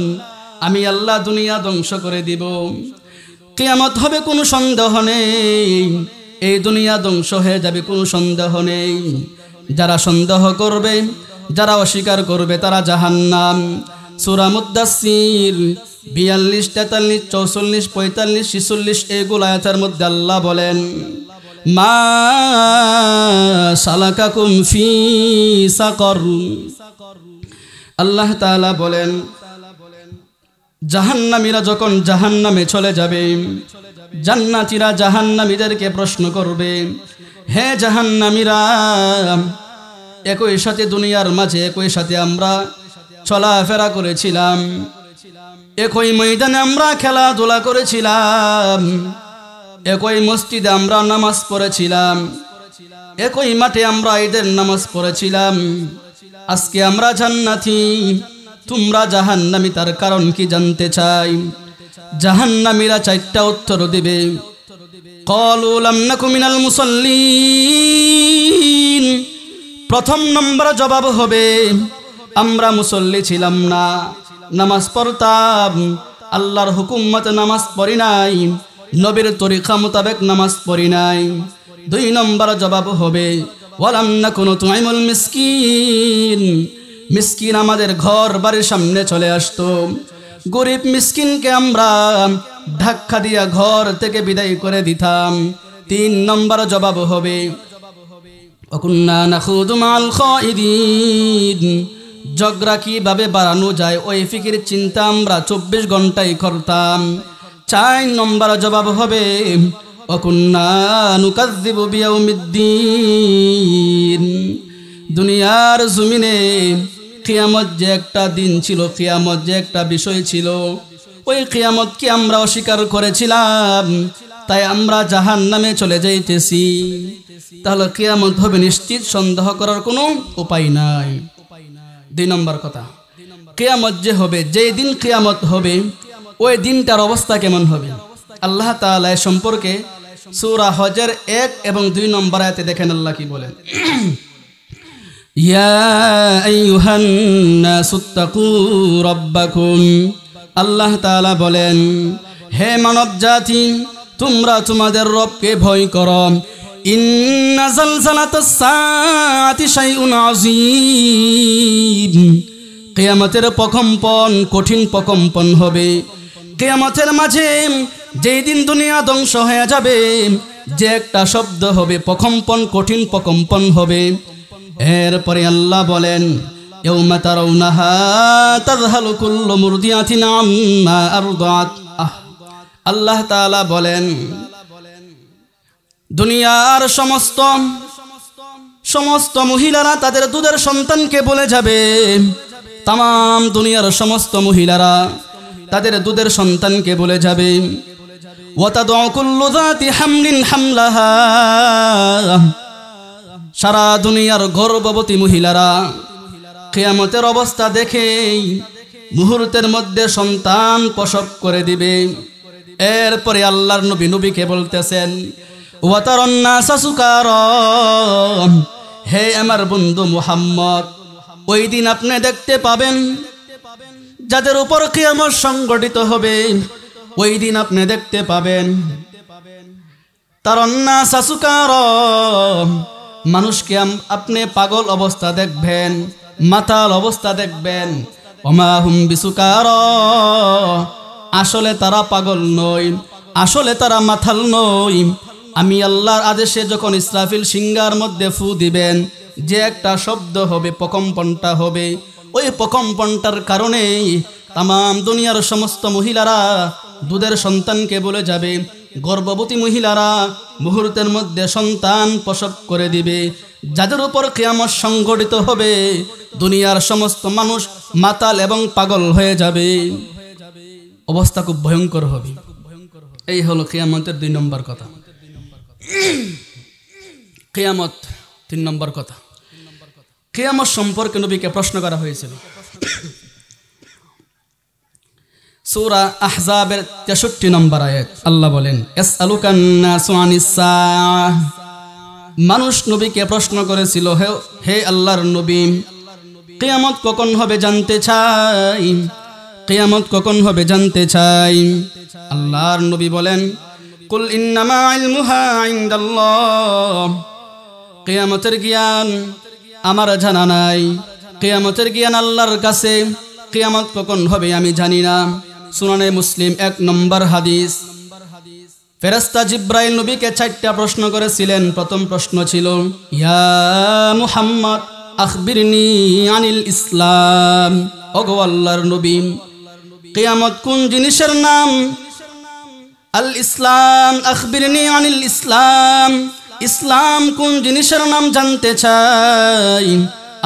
Speaker 1: আমি আল্লাহ দুনিয়া ধ্বংস করে দিব। কিয়ামত হবে কোনো সন্দেহ নেই, এই দুনিয়া ধ্বংস হয়ে যাবে কোনো সন্দেহ নেই। যারা সন্দেহ করবে, যারা অস্বীকার করবে তারা জাহান্নাম। সূরা মুদ্দাসসির 42, 43, 44, 45, 46 এগুলো আয়াতের মধ্যে আল্লাহ বলেন মা সালাকাকুম ফি সাকর। আল্লাহ তাআলা বলেন জাহান্নামীরা যখন জাহান্নামে চলে যাবে, জান্নাতীরা জাহান্নামীদেরকে প্রশ্ন করবে, হে জাহান্নামীরা, একই সাথে দুনিয়ার মাঝে একই সাথে আমরা চলাফেরা করেছিলাম, একই ময়দানে আমরা খেলাধুলা করেছিলাম, একই মসজিদে আমরা নামাজ পড়েছিলাম, একই মাঠে আমরা ঈদের নামাজ পড়েছিলাম, আজকে আমরা জান্নাতি, তোমরা জাহান্নামী, তার কারণ কি জানতে চাই? জাহান্নামীরা 4টা উত্তর দিবে। ক্বালু লাম নাকু মিনাল মুসাল্লিন, প্রথম নম্বর জবাব হবে আমরা মুসল্লি ছিলাম না, নামাজ পড়তাম, আল্লাহর হুকুম মতে নামাজ পড়ি নাই, নবীর তরিকা মোতাবেক নামাজ পড়ি নাই। 2 নম্বর জবাব হবে ওয়ালাম নাকু নুতঈমুল মিসকিন, মিসকিন আমাদের ঘর বাড়ির সামনে চলে আসতো, গরিব মিসকিনকে আমরা ধাক্কা দিয়া ঘর থেকে বিদায় করে দিতাম। 3 নম্বর জবাব হবে ওয়াকুন্না নাখুদু মাল খাইদিন, ঝগড়া কিভাবে বাড়ানো যায় ওই ফিকির চিন্তা আমরা 24 ঘন্টাই করতাম। 4 নম্বর জবাব হবে ওয়াকুন্না নুকাযযিবু বিয়াউমিদ্দিন, দুনিয়ার জমিনে কিয়ামত যে একটা দিন ছিল, কিয়ামত যে একটা বিষয় ছিল, ওই কিয়ামতকে আমরা অস্বীকার করেছিলাম, তাই আমরা জাহান্নামে চলে যাইতেছি। তাহলে কিয়ামত হবে নিশ্চিত, সন্দেহ করার কোনো উপায় নাই। 2 নম্বর কথা, কিয়ামত যে হবে, যেই দিন কিয়ামত হবে ওই দিনটার অবস্থা কেমন হবে? আল্লাহ তাআলা এ সম্পর্কে সূরা হজের 1 এবং 2 নম্বর আয়াতে দেখেন আল্লাহ কি বলেন ইয়া আইয়ুহান নাসুত্তাকু রাব্বাকুম। আল্লাহ তাআলা বলেন, হে মানব জাতি, তোমরা তোমাদের রবকে ভয় করো। ইন্না জালজালাতাস সাআতি শাইউন আযীম, কিয়ামতের প্রকম্পন কঠিন প্রকম্পন হবে। কিয়ামতের মাঝে যেই দিন দুনিয়া ধ্বংস হয়ে যাবে, যে একটা শব্দ হবে প্রকম্পন, কঠিন প্রকম্পন হবে। এরপরে আল্লাহ বলেন ইয়াউমা তারাউনাহা তাযহালু কুল্লু মুরদিয়াতিন আম্মা আরদাত। আল্লাহ তাআলা বলেন দুনিয়ার সমস্ত মহিলারা তাদের দুধের সন্তানকে বলে যাবে, তাম দুনিয়ার সমস্ত মহিলারা তাদের দুধের সন্তানকে বলে যাবে ওয়া তাদউ কুল্লু যাতি হামলিন হামলাহা, সারা দুনিয়ার গর্ভবতী মহিলারা কিয়ামতের অবস্থা দেখেই মুহূর্তের মধ্যে সন্তান প্রসব করে দিবে। এরপরে আল্লাহর নবীকে বলতেছেন ওয়া তারান নাসা সুকারা, হে আমার বন্ধু মুহাম্মদ, ওই দিন আপনি দেখতে পাবেন যাদের উপর কিয়ামত সংঘটিত হবে, ওই দিন আপনি দেখতে পাবেন তারান নাসা সুকারা, মানুষকে আপনি পাগল অবস্থা দেখবেন, মাতাল অবস্থা দেখবেন। ওমা হুম বিসুকারা, আসলে তারা পাগল নয়, আসলে তারা মাথাল নয়। আমি আল্লাহর আদেশে যখন ইসরাফিল সিংহার মধ্যে ফু দিবেন, যে একটা শব্দ হবে, প্রকম্পনটা হবে, ওই প্রকম্পনটার কারণে তামাম দুনিয়ার সমস্ত মহিলারা দুধের সন্তানকে বলে যাবে। গর্ভবতী মহিলারা মুহূর্তের মধ্যে সন্তান প্রসব করে দিবে। যাদের উপর কিয়ামত সংঘটিত হবে, দুনিয়ার সমস্ত মানুষ মাতাল এবং পাগল হয়ে যাবে। অবস্থা খুব ভয়ঙ্কর হবে। এই হলো কিয়ামতের 2 নম্বর কথা। কিয়ামত 3 নম্বর কথা। কিয়ামত সম্পর্কে নবীকে প্রশ্ন করা হয়েছিল। সূরা আহজাবের 63 নম্বর আয়াত আল্লাহ বলেন, ইয়াসআলুকান নাসু আনিস সাআহ। মানুষ নবীকে প্রশ্ন করেছিল, হে আল্লাহর নবী, কিয়ামত কখন হবে জানতে চাই, কিয়ামত কখন হবে জানতে চাই। আল্লাহর নবী বলেন, কুল ইন্নামা ইলমুহা ইনদাল্লাহ। কিয়ামতের জ্ঞান আমার জানা নাই, কিয়ামতের জ্ঞান আল্লাহর কাছে, কিয়ামত কখন হবে আমি জানি না। সুনানে মুসলিম 1 নম্বর হাদিস। ফেরেশতা জিব্রাইল নবীকে 4টা প্রশ্ন করেছিলেন। প্রথম প্রশ্ন ছিল, ইয়া মুহাম্মদ আখবিরনি আনিল ইসলাম। ওগো আল্লাহর নবী, কিয়ামত কোন জিনিসের নাম? আল ইসলাম, আখবিরনি আনিল ইসলাম। ইসলাম কোন জিনিসের নাম জানতে চাই।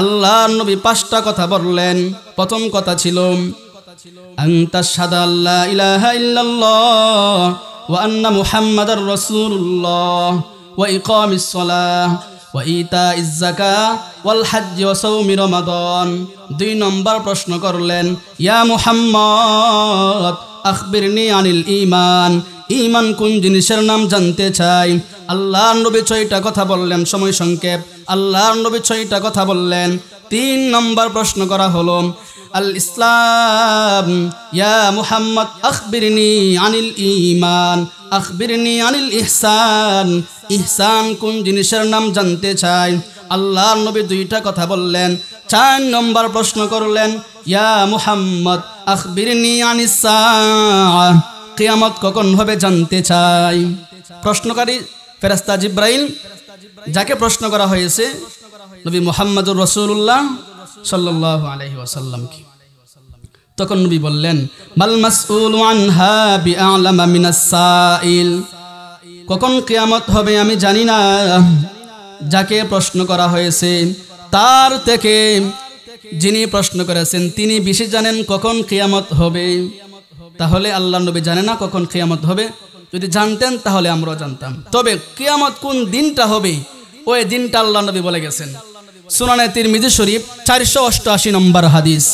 Speaker 1: আল্লাহর নবী 5টা কথা বললেন। প্রথম কথা ছিল, আনতা শাহাদা আল্লা ইলাহা ইল্লাল্লাহ ওয়া আন্না মুহাম্মাদার রাসূলুল্লাহ ওয়া ইকামিস সালাহ ওয়া ইতাইজ যাকাহ ওয়াল হজ্জ ওয়া সাওমি রমাদান। 2 নম্বর প্রশ্ন করলেন, ইয়া মুহাম্মদ আখবিরনি আনিল ঈমান। ঈমান কোন জিনিসের নাম জানতে চাই। আল্লাহর নবী 6টা কথা বললেন। সময় সংক্ষেপ। আল্লাহর নবী 6টা কথা বললেন। 3 নম্বর প্রশ্ন করা হলো, আল ইসলাম, ইয়া মুহাম্মদ আখবিরনি আনিল ঈমান, আখবিরনি আনিল ইহসান। ইহসান কোন জিনিসের নাম জানতে চাই। আল্লাহর নবী 2টা কথা বললেন। 4 নম্বর প্রশ্ন করলেন, ইয়া মুহাম্মদ আখবিরনি আনিস সাআহ। কিয়ামত কখন হবে জানতে চাই। প্রশ্নকারী ফেরেশতা জিব্রাইল, যাকে প্রশ্ন করা হয়েছে নবী মুহাম্মদুর রাসূলুল্লাহ সাল্লাল্লাহু আলাইহি ওয়াসাল্লাম কি। তখন নবী বললেন, মাল মাসউলু আনহা বিআলামা মিনাস সাইল। কখন কিয়ামত হবে আমি জানি না, যাকে প্রশ্ন করা হয়েছে তার থেকে যিনি প্রশ্ন করেছেন তিনি বেশি জানেন কখন কিয়ামত হবে। তাহলে আল্লাহর নবী জানে না কখন কিয়ামত হবে। যদি জানতেন তাহলে আমরাও জানতাম। তবে কিয়ামত কোন দিনটা হবে, ওই দিনটা আল্লাহর নবী বলে গেছেন। সুনানে তিরমিজি শরীফ 488 নম্বর হাদিস।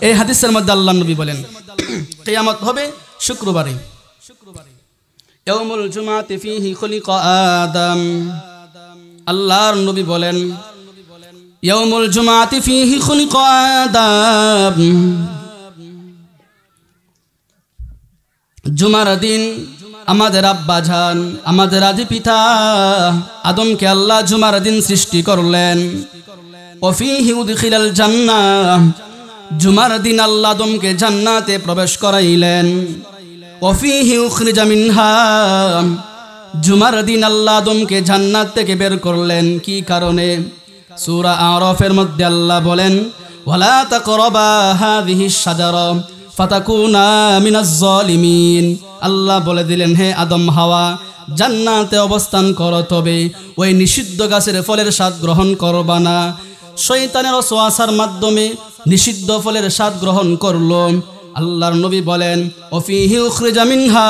Speaker 1: এই হাদিসের মধ্যে আল্লাহর নবী বলেন, কিয়ামত হবে শুক্রবারে। ইয়াউমুল জুমআতি ফীহি খুলিকা আদম। আল্লাহর নবী বলেন, ইয়াউমুল জুমআতি ফীহি খুলিকা আদম। জুমার দিন আমাদের আব্বা জান, আমাদের আদি পিতা আদমকে আল্লাহ জুমার দিন সৃষ্টি করলেন। ওয়াফীহি উদখিলাল জান্নাহ। জুমার দিন আল্লাহ আদমকে জান্নাতে প্রবেশ করাইলেন। ওয়াফীহি উখরিজা মিনহা। জুমার দিন আল্লাহ আদমকে জান্নাত থেকে বের করলেন। কি কারণে? সূরা আরাফের মধ্যে আল্লাহ বলেন, ওয়ালা তাকরাবা হাযিহিশ শাজারা ফাতাকুনা মিনাজ জালিমিন। আল্লাহ বলে দিলেন, হে আদম হাওয়া, জান্নাতে অবস্থান করো, তবে ওই নিষিদ্ধ গাছের ফলের স্বাদ গ্রহণ করবা না। শয়তানের ওয়াসওয়াসার মাধ্যমে নিষিদ্ধ ফলের স্বাদ গ্রহণ করলো। আল্লাহর নবী বলেন, ওয়াফীহি উখরিজা মিনহা।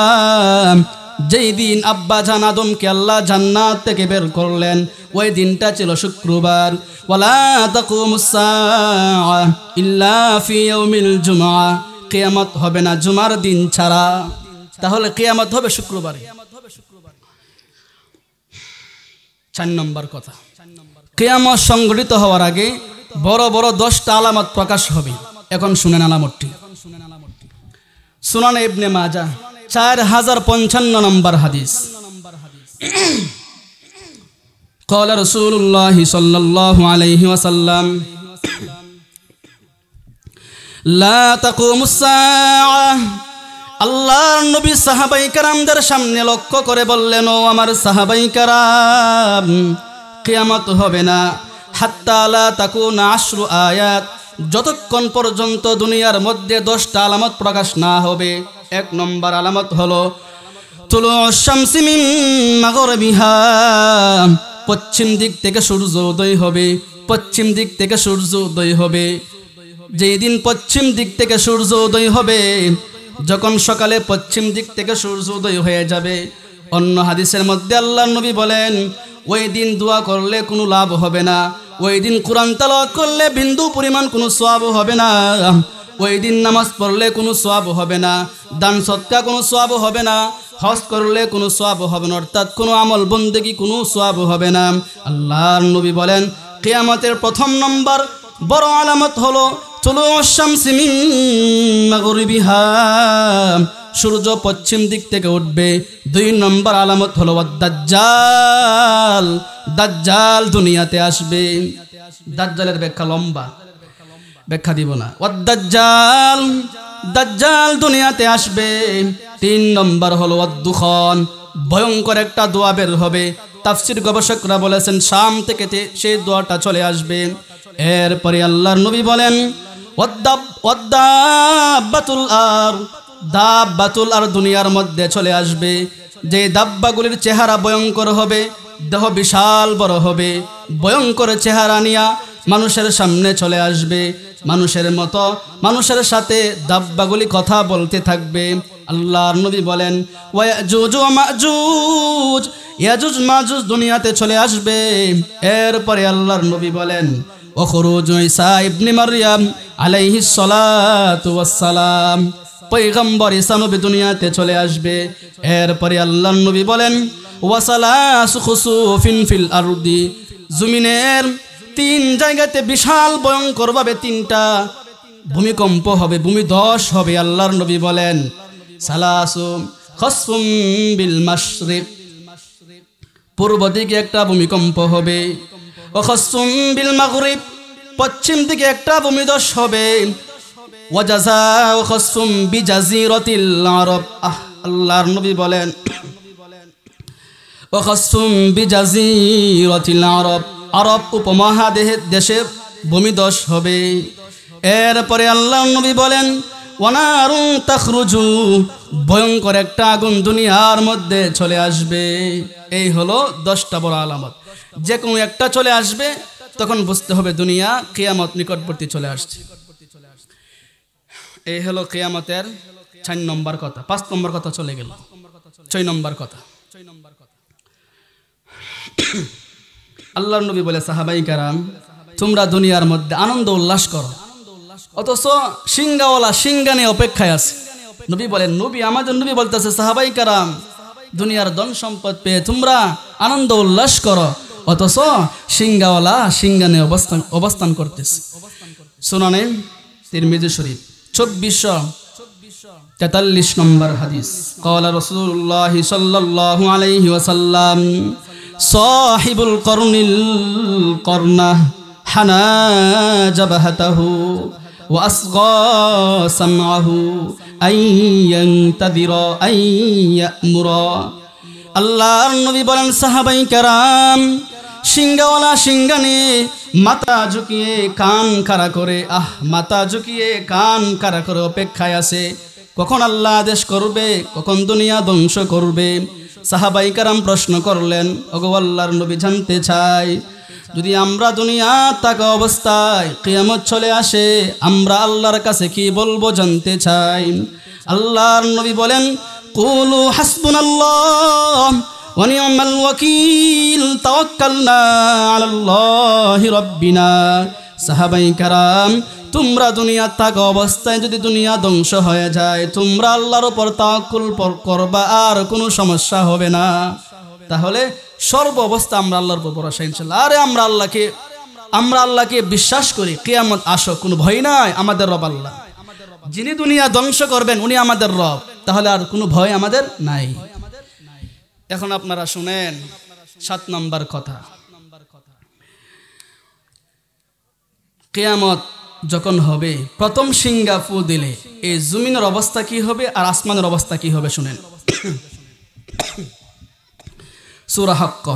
Speaker 1: যেই দিন আব্বা জান আদমকে আল্লাহ জান্নাত থেকে বের করলেন, ওই দিনটা ছিল শুক্রবার। ওয়ালা তাকুমুস সাআহ ইল্লা ফি ইয়াউমিল জুমআহ। কিয়ামত হবে না জুমার দিন ছাড়া। তাহলে কিয়ামত হবে শুক্রবারে। 4 নম্বর কথা, কিয়ামত সংঘটিত হওয়ার আগে বড় বড় 10টা আলামত প্রকাশ হবে। এখন শুনেন আলামতটি। সুনানে ইবনে মাজাহ 4055 নম্বর হাদিস। قال رسول الله صلى الله عليه وسلم لا تقوم الساعة আল্লাহর নবী সাহাবাই কারামদের সামনে লক্ষ্য করে বললেন, ও আমার সাহাবাই কারাম, কিয়ামত হবে না হাত্তা লা তাকুনা আশরু আয়াত, যতক্ষণ পর্যন্ত দুনিয়ার মধ্যে 10টা আলামত প্রকাশ না হবে। 1 নম্বর আলামত হলো তুলুউশ শামসি মিন মাগরিবিহা, পশ্চিম দিক থেকে সূর্য উদয় হবে। পশ্চিম দিক থেকে সূর্য উদয় হবে। যেই দিন পশ্চিম দিক থেকে সূর্য উদয় হবে, যখন সকালে পশ্চিম দিক থেকে সূর্য উদয় হয়ে যাবে, অন্য হাদিসের মধ্যে আল্লাহর নবী বলেন, ওই দিন দোয়া করলে কোনো লাভ হবে না, ওই দিন কোরআন তেলাওয়াত করলে বিন্দু পরিমাণ কোনো সওয়াব হবে না, ওই দিন নামাজ পড়লে কোনো সওয়াব হবে না, দান সদকা কোনো সওয়াব হবে না, হজ করলে কোনো সওয়াব হবে না, অর্থাৎ কোনো আমল বন্দেগী কোনো সওয়াব হবে না। আল্লাহর নবী বলেন, কিয়ামতের প্রথম নম্বর বড় আলামত হলো তুলুউশ শামসি মিন মাগরিবিহা, সূর্য পশ্চিম দিক থেকে উঠবে। 2 নম্বর আলামত হলো দাজ্জাল, দাজ্জাল দুনিয়াতে আসবে। দাজ্জালের ব্যাখ্যা লম্বা, ব্যাখ্যা দিব না। দাজ্জাল, দাজ্জাল দুনিয়াতে আসবে। 3 নম্বর হলো দুখান, ভয়ঙ্কর একটা দোয়া বের হবে। তাফসীর গবেষকরা বলেছেন শাম থেকে সেই দোয়াটা চলে আসবে। এরপরে আল্লাহর নবী বলেন, দাব্বাতুল আর, দাব্বাতুল আর দুনিয়ার মধ্যে চলে আসবে। যে দাব্বাগুলির চেহারা ভয়ঙ্কর হবে, দেহ বিশাল বড় হবে, ভয়ঙ্কর চেহারা নিয়া মানুষের সামনে চলে আসবে। মানুষের মতো মানুষের সাথে দাব্বাগুলি কথা বলতে থাকবে। আল্লাহর নবী বলেন, ওয়াজুজ ওয়া মাজুজ, ইয়াজুজ মাজুজ দুনিয়াতে চলে আসবে। এরপরে আল্লাহর নবী বলেন, ওখরুজ ঈসা ইবনে মারইয়াম আলাইহিস সালাতু ওয়াস সালাম, পয়গম্বর ঈসা নবী দুনিয়াতে চলে আসবে। এরপরে আল্লাহর নবী বলেন, ওয়াসালাসু খুসুফিন ফিল আরদি, জমিনের 3 জায়গাতে বিশাল ভয়ঙ্কর ভাবে 3টা ভূমিকম্প হবে, ভূমিধস হবে। আল্লাহর নবী বলেন, সালাসু খসফুম বিল মাশরিক, পূর্ব দিকে একটা ভূমিকম্প হবে, ও খসফুম বিল মাগরিব, পশ্চিম দিকে একটা ভূমিধস হবে, ওয়াজাজা ও খসফুম বিজাজিরাতিল আরব। আল্লাহর নবী বলেন, ও খসফুম বিজাজিরাতিল আরব, আরব উপমহাদেশের দেশে ভূমিধস হবে। এরপরে আল্লাহর নবী বলেন, ওয়ানারুন তাখরুজু, ভয়ঙ্কর একটা আগুন দুনিয়ার মধ্যে চলে আসবে। এই হলো 10টা বড় আলামত। যে কোনো একটা চলে আসবে, তখন বুঝতে হবে দুনিয়া কিয়ামত নিকটবর্তী চলে আসছে। এই হলো কিয়ামতের 4 নম্বর কথা। 5 নম্বর কথা চলে গেল, 6 নম্বর কথা। আল্লাহর নবী বলে, সাহাবাই কারাম, তোমরা দুনিয়ার মধ্যে আনন্দ উল্লাস করো, অথচ সিংগাওয়ালা সিংগা নিয়ে অপেক্ষায় আছে। নবী বলেন, নবী আমাদের নবী বলতেছে, সাহাবাই কারাম, দুনিয়ার ধন সম্পদ পেয়ে তোমরা আনন্দ উল্লাস করো, অথচ সিংগাওয়ালা সিংগা নিয়ে অবস্থান করতেছে। সুনানে তিরমিজি শরীফ 2443 নম্বর হাদিস, ক্বালা রাসূলুল্লাহ সাল্লাল্লাহু আলাইহি ওয়াসাল্লাম, সাহিবুল করনিল করনা হানা জাবাহাতাহু ওয়া আসগা সামআহু আইয়ান্তাদিরা আইয়ামুরা। আল্লাহর নবী বলেন, সাহাবাই কেরাম, সিংগাওয়ালা সিংগানে মাথা ঝুঁকিয়ে কান খাড়া করে, মাথা ঝুঁকিয়ে কান খাড়া করে অপেক্ষায় আছে, কখন আল্লাহ আদেশ করবে, কখন দুনিয়া ধ্বংস করবে। সাহাবাই কেরাম প্রশ্ন করলেন, ওগো আল্লাহর নবী, জানতে চাই, যদি আমরা দুনিয়া থাকা অবস্থায় কিয়ামত চলে আসে, আমরা আল্লাহর কাছে কি বলবো, জানতে চাই। আল্লাহর নবী বলেন, কুলু হাসবুনাল্লাহ ওয়া নি'মাল ওয়াকিল, তাওয়াক্কালনা আলাল্লাহি রাব্বিনা। সাহাবাই কেরাম, তোমরা দুনিয়া থাকা অবস্থায় যদি দুনিয়া ধ্বংস হয়ে যায়, তোমরা আল্লাহর উপর তাওয়াক্কুল করবা, আর কোনো সমস্যা হবে না। তাহলে সর্ব অবস্থা আমরা আল্লাহর উপর ভরসা, ইনশাআল্লাহ। আরে আমরা আল্লাহকে বিশ্বাস করি, কিয়ামত আসো, কোনো ভয় নাই, আমাদের রব আল্লাহ, যিনি দুনিয়া ধ্বংস করবেন উনি আমাদের রব, তাহলে আর কোনো ভয় আমাদের নাই। এখন আপনারা শুনেন 7 নম্বর কথা। কিয়ামত যখন হবে, প্রথম সিংহা ফু দিলে এই জমিনের অবস্থা কি হবে আর আসমানের অবস্থা কি হবে শুনেন। সূরা হক্ক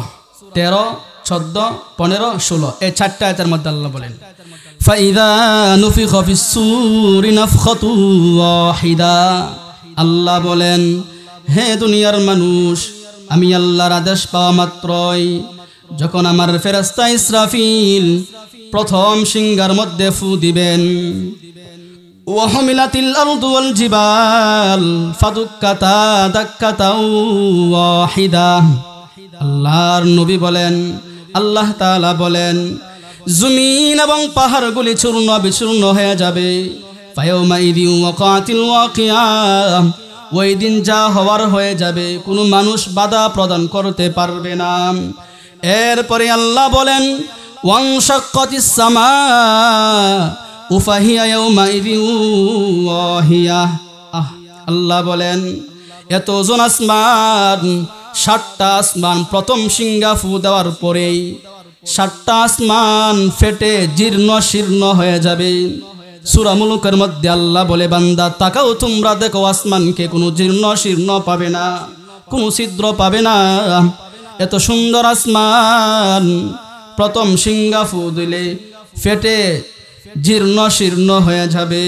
Speaker 1: 13, 14, 15, 16 এই 4টা আয়াতের মধ্যে আল্লাহ বলেন ফাইদা নুফিখা ফিস-সূরি নাফখাতু ওয়াহিদা। আল্লাহ বলেন, হে দুনিয়ার মানুষ, আমি আল্লাহর আদেশ পাওয়া মাত্রই যখন আমার ফেরেশতা ইসরাফিল প্রথম সিংহার মধ্যে ফু দিবেন, ওয়াহমিলাতিল আরদু ওয়াল জিবাল ফাদুক্কাতা দাক্কাতাও ওয়াহিদা। আল্লাহর নবী বলেন, আল্লাহ তাআলা বলেন, জমিন এবং পাহাড়গুলি চূর্ণ বিচূর্ণ হয়ে যাবে। ফায়াউমাইযিন ওয়াকাতিল ওয়াকিয়া, ওই দিন যা হওয়ার হয়ে যাবে, কোনো মানুষ বাধা প্রদান করতে পারবে না। এরপরে আল্লাহ বলেন ওয়ানশাক্কাতিস সামাউ ফাহিয়া ইয়াউমাইযিন ওয়াহিয়া। আল্লাহ বলেন, এত ওজন আসমান, 7টা আসমান প্রথম সিংহা ফু দেওয়ার পরেই 7টা আসমান ফেটে জীর্ণ শীর্ণ হয়ে যাবে। সূরা মুলুকের মধ্যে আল্লাহ বলে, বান্দা তাকাও, তোমরা দেখো আসমানকে, কোনো জীর্ণ শীর্ণ পাবে না, কোনো ছিদ্র পাবে না। এত সুন্দর আসমান প্রথম সিংহা ফু দিলে ফেটে জীর্ণ শীর্ণ হয়ে যাবে,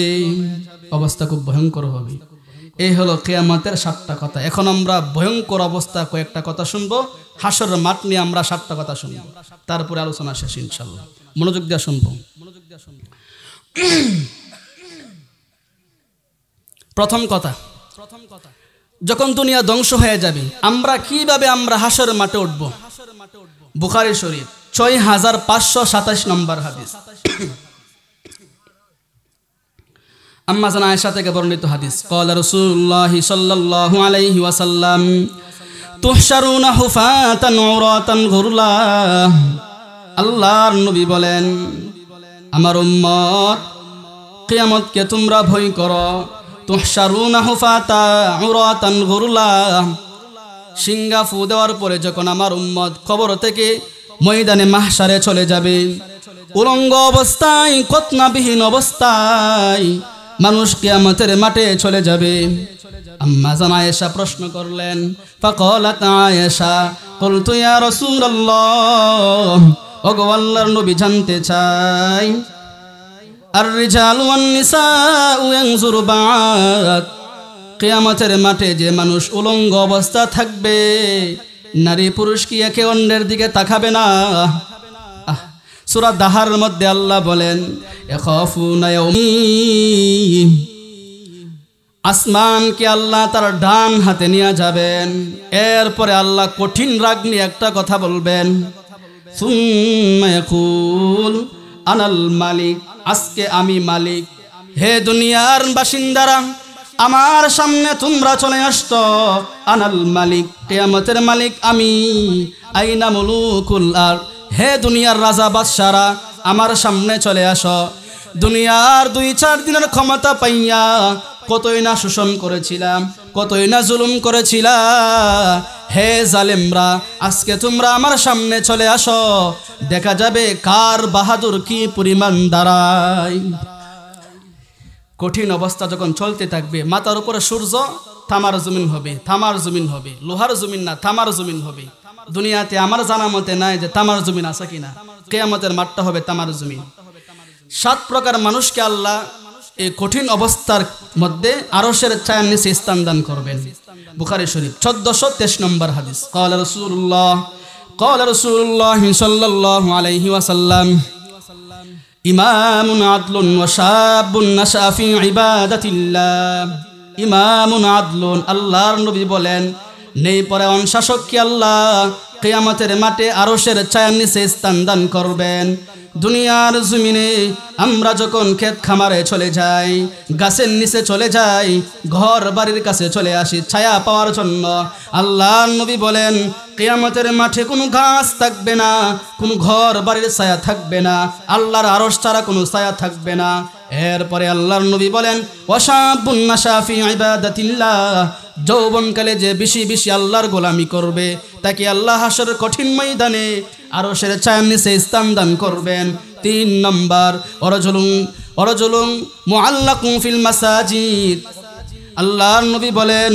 Speaker 1: অবস্থা খুব ভয়ঙ্কর হবে। এই হলো কিয়ামতের 7টা কথা। এখন আমরা ভয়ঙ্কর অবস্থা কয়েকটা কথা শুনবো, হাসরের মাঠ নিয়ে আমরা 7টা কথা শুনবো, তারপরে আলোচনা শেষ ইনশাআল্লাহ। মনোযোগ দিয়ে শুনবো। প্রথম কথা, যখন দুনিয়া ধ্বংস হয়ে যাবে, আমরা কিভাবে আমরা হাসরের মাঠে উঠব? বুখারী শরীফ 6527 নম্বর হাদিস, আম্মা জানা আয়েশা থেকে বর্ণিত হাদিস। ক্বালা রাসূলুল্লাহ সাল্লাল্লাহু আলাইহি ওয়াসাল্লাম তুহশারুনা হুফাতান উরাতান গুরলা। আল্লাহর নবী বলেন, আমার উম্মত, কিয়ামতকে তোমরা ভয় করো। তুহশারুনা হুফাতান উরাতান গুরলা, সিংহা ফু দেওয়ার পরে যখন আমার উম্মত কবর থেকে ময়দানে মাহশারে চলে যাবে, উলঙ্গ অবস্থায়, খতনাবিহীন অবস্থায় মানুষ কিয়ামতের মাঠে চলে যাবে। আম্মা জানা আয়েশা প্রশ্ন করলেন, ফাকালাত আয়েশা কুলতু ইয়া রাসূলুল্লাহ, ওগো আল্লাহর নবী, জানতে চাই, আর রিজালু ওয়ান নিসাউ ইয়ানজুরু বা'দ, কিয়ামতের মাঠে যে মানুষ উলঙ্গ অবস্থা থাকবে, নারী পুরুষ কি একে অন্যের দিকে তাকাবে না? সূরা দাহার মধ্যে আল্লাহ বলেন, ইয়াখাফুনা ইয়াউম, আসমানকে আল্লাহ তার ডান হাতে নিয়ে যাবেন। এরপরে আল্লাহ কঠিন রাগ নিয়ে একটা কথা বলবেন, সুম্মা ইয়াকুল আনাল মালিক, আজকে আমি মালিক। হে দুনিয়ার বাসিন্দারা, আমার সামনে তোমরা চলে আসতো, আনাল মালিক, কিয়ামতের মালিক আমি। আইনা মুলুকুল আরদ, হে দুনিয়ার রাজা বাদশারা, আমার সামনে চলে আসো। দুনিয়ার 2-4 দিনের ক্ষমতা পাইয়া কতই না শোষণ করেছিলাম, কতই না জুলুম করেছিলাম। হে জালেমরা, আজকে তোমরা আমার সামনে চলে আসো, দেখা যাবে কার বাহাদুর কি পরিমাণ দাঁড়ায়। কঠিন অবস্থা যখন চলতে থাকবে, মাথার উপরে সূর্য, থামার জমিন হবে, থামার জমিন হবে, লোহার জমিন না, থামার জমিন হবে। দুনিয়াতে আমার জানা মতে নাই যে তামার জমিন আছে কিনা। কিয়ামতের মাঠটা হবে তামার জমিন। 7 প্রকার মানুষকে আল্লাহ এই কঠিন অবস্থার মধ্যে আরশের ছায়ার নিচে স্থান দান করবেন। বুখারী শরীফ 1423 নম্বর হাদিস। ক্বালা রাসূলুল্লাহ সাল্লাল্লাহু আলাইহি ওয়াসাল্লাম, ইমামুন আদলুন ওয়া শাবুন নাশা ফি ইবাদাতিল্লাহ। ইমামুন আদলুন, আল্লাহর নবী বলেন, নেই পরে শাসক কি আল্লাহ কিয়ামতের মাঠে আরশের ছায়ার নিচে স্থান দান করবেন। দুনিয়ার জমিনে আমরা যখন ক্ষেত খামারে চলে যাই, গাছের নিচে চলে যাই, ঘর বাড়ির কাছে চলে আসি ছায়া পাওয়ার জন্য, আল্লাহর নবী বলেন কিয়ামতের মাঠে কোনো গাছ থাকবে না, কোনো ঘর বাড়ির ছায়া থাকবে না, আল্লাহর আরশ ছাড়া কোনো ছায়া থাকবে না। এরপরে আল্লাহর নবী বলেন, ওয়াশাবুন নাশা ফি ইবাদাতিল্লাহ, যৌবনকালে যে বেশি বেশি আল্লাহর গোলামি করবে, তাকে আল্লাহ হাসর কঠিন ময়দানে আরশের ছায়ার নিচে স্থান দান করবেন। 3 নম্বর, ওয়ারাজুলুন ওয়ারাজুলুন মুআল্লাকুন ফিল মাসাজিদ। আল্লাহর নবী বলেন,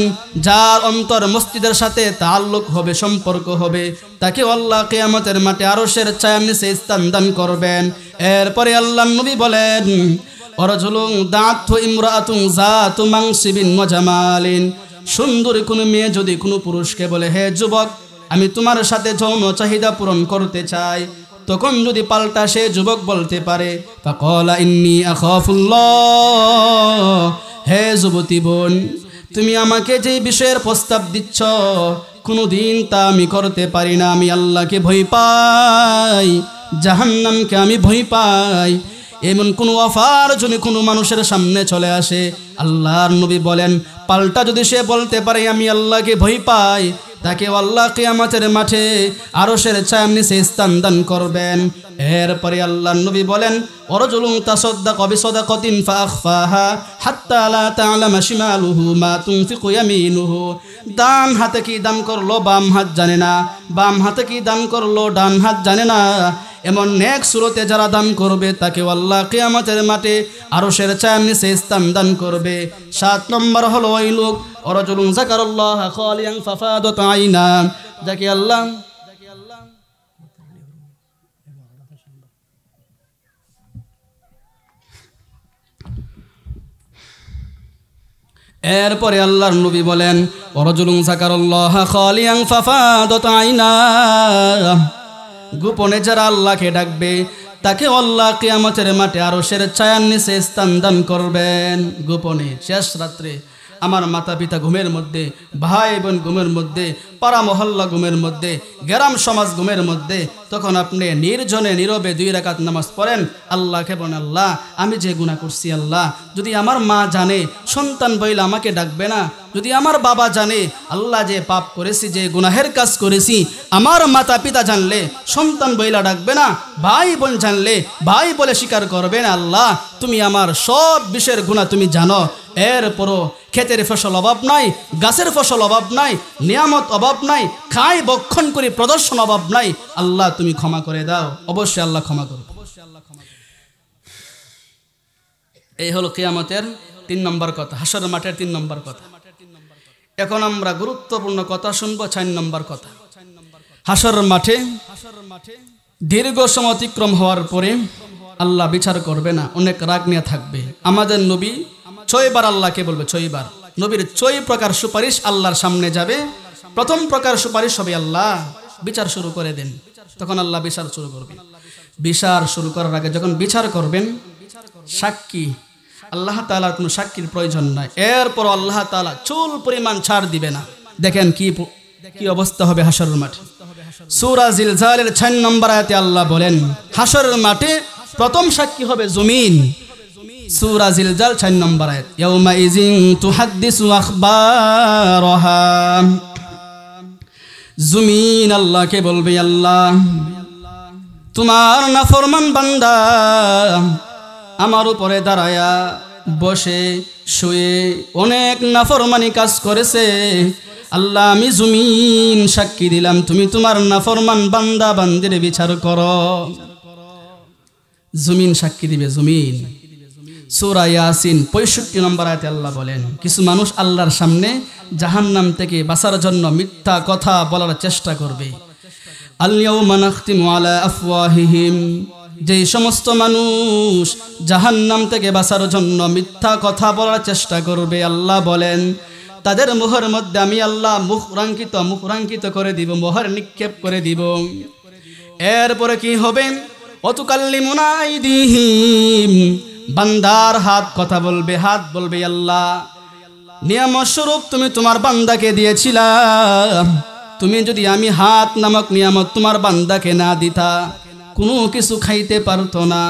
Speaker 1: যার অন্তর মসজিদের সাথে তাআল্লুক হবে, সম্পর্ক হবে, তাকে আল্লাহ কিয়ামতের মাঠে আরশের ছায়ার নিচে স্থান দান করবেন। এরপরে আল্লাহর নবী বলেন, ওয়ারাজুলুন দাআতহু ইমরাআতুন যাতু মানসিবিন ওয়া জামালিন। সুন্দরী কোনো মেয়ে যদি কোনো পুরুষকে বলে, হে যুবক, আমি তোমার সাথে যৌন চাহিদা পূরণ করতে চাই, তখন যদি পাল্টা সে যুবক বলতে পারে, ফাকালা ইন্নী আখাফুল্লাহ, হে যুবতী বোন, তুমি আমাকে যে বিষয়ের প্রস্তাব দিচ্ছ কোনোদিন তা আমি করতে পারি না, আমি আল্লাহকে ভয় পাই, জাহান্নামকে আমি ভয় পাই। এমন কোনো অফার যদি কোনো মানুষের সামনে চলে আসে, আল্লাহর নবী বলেন, পাল্টা যদি সে বলতে পারে আমি আল্লাহকে ভয় পাই, তাকে আল্লাহ কিয়ামতের মাঠে আরশের ছায়ার নিচে স্থান দান করবেন। এরপরে আল্লাহর নবী বলেন, ওয়ারাজুলুন তাসাদ্দাকা বিসাদাকাতিন ফাআখফাহা হাত্তা লা তা'লামা শিমালুহু মা তুনফিকু ইয়ামিনুহু। ডান হাতে কি দান করলো বাম হাত জানে না, বাম হাতে কি দান করলো ডান হাত জানে না। এমন নেক সুরতে যারা দান করবে তাকে আল্লাহ কিয়ামতের মাঠে আরশের ছায়ার নিচে স্থান দান করবে। 7 নম্বর হলো ওই লোক, ওয়ারাজুলুন যাকারাল্লাহ খালিয়ান ফাফাদাত আইনা, যাকে আল্লাহ এরপরে আল্লাহর নবী বলেন, ওয়ারাজুলুন যাকারাল্লাহ খালিয়ান ফাফাদাত আইনা, গোপনে যারা আল্লাহকে ডাকবে তাকে আল্লাহ কিয়ামতের মাঠে আরশের ছায়ার নিচে স্থান দান করবেন। গোপনে, শেষ রাত্রে আমার মাতা পিতা ঘুমের মধ্যে, ভাই বোন ঘুমের মধ্যে, পাড়া মহল্লা ঘুমের মধ্যে, গ্রাম সমাজ ঘুমের মধ্যে, তখন আপনি নির্জনে নীরবে 2 রাকাত নামাজ পড়েন, আল্লাহকে বলেন, আল্লাহ আমি যে গুনাহ করছি, আল্লাহ যদি আমার মা জানে সন্তান বইলে আমাকে ডাকবে না, যদি আমার বাবা জানে আল্লাহ যে পাপ করেছি, যে গুনাহের কাজ করেছি, আমার মাতা পিতা জানলে সন্তান বইলা ডাকবে না, ভাই বোন জানলে ভাই বলে স্বীকার করবে না, আল্লাহ তুমি আমার সব বিষয়ের গুনাহ তুমি জানো, এরপরও ক্ষেতের ফসল অভাব নাই, গাছের ফসল অভাব নাই, নিয়ামত অভাব নাই, খাই বক্ষণ করি প্রদর্শন অভাব নাই, আল্লাহ তুমি ক্ষমা করে দাও। অবশ্যই আল্লাহ ক্ষমা করবে। এই হলো কিয়ামতের 3 নম্বর কথা, হাসরের মাঠের 3 নম্বর কথা। এখন আমরা গুরুত্বপূর্ণ কথা শুনবো, 4 নম্বর কথা। হাসরের মাঠে দীর্ঘ সময় অতিক্রম হওয়ার পরে আল্লাহ বিচার করবে না, অনেক রাগ নিয়ে থাকবে। আমাদের নবী 6 বার আল্লাহকে বলবে, 6 বার। নবীর 6 প্রকার সুপারিশ আল্লাহর সামনে যাবে। প্রথম প্রকার সুপারিশ হবে, আল্লাহ বিচার শুরু করে দেন। তখন আল্লাহ বিচার শুরু করবে। বিচার শুরু করার আগে যখন বিচার করবেন, সাক্ষী আল্লাহ তাআলার কোনো সাক্ষীর প্রয়োজন নাই। এরপর আল্লাহ তাআলা চুল পরিমাণ ছাড় দিবে না। দেখেন কি অবস্থা হবে হাসরের মাঠে। সূরা জিলজালের 6 নম্বর আয়াতে আল্লাহ বলেন, হাসরের মাঠে প্রথম সাক্ষী হবে জমিন। সূরা জিলজাল 6 নম্বর আয়াত, ইয়াউমা ইযিন তুহাদ্দিসু আখবারাহা। জমিন আল্লাহকে বলবে, আল্লাহ তোমার নাফরমান বান্দা আমার উপরে দাঁড়ায়া বসে শুয়ে অনেক নাফরমানি কাজ করেছে, আল্লাহ আমি জমিন সাক্ষী দিলাম তুমি তোমার নাফরমান বান্দা বান্দির বিচার করো। জমিন সাক্ষী দিবে, জমিন। সূরা ইয়াসিন 65 নম্বর আয়াতে আল্লাহ বলেন, কিছু মানুষ আল্লাহর সামনে জাহান্নাম থেকে বাঁচার জন্য মিথ্যা কথা বলার চেষ্টা করবে। আল ইয়াউমা নাখতিমু আলা আফওয়াহিহিম, যে সমস্ত মানুষ জাহান্নাম থেকে বাঁচার জন্য মিথ্যা কথা বলার চেষ্টা করবে, আল্লাহ বলেন তাদের মুখের মধ্যে আমি আল্লাহ মুখ রাঙ্কিত করে দিব, মোহর নিক্ষেপ করে দিব। এরপরে কি হবে, অতুকাল্লিমুনা আইদিহিম, বান্দার হাত কথা বলবে, হাত বলবে আল্লাহ নিয়ামত স্বরূপ তুমি তোমার বান্দাকে দিয়েছিলা, তুমি যদি আমি হাত নামক নিয়ামত তোমার বান্দাকে না দিতা, কোনো কিছু খাইতে পারতো না,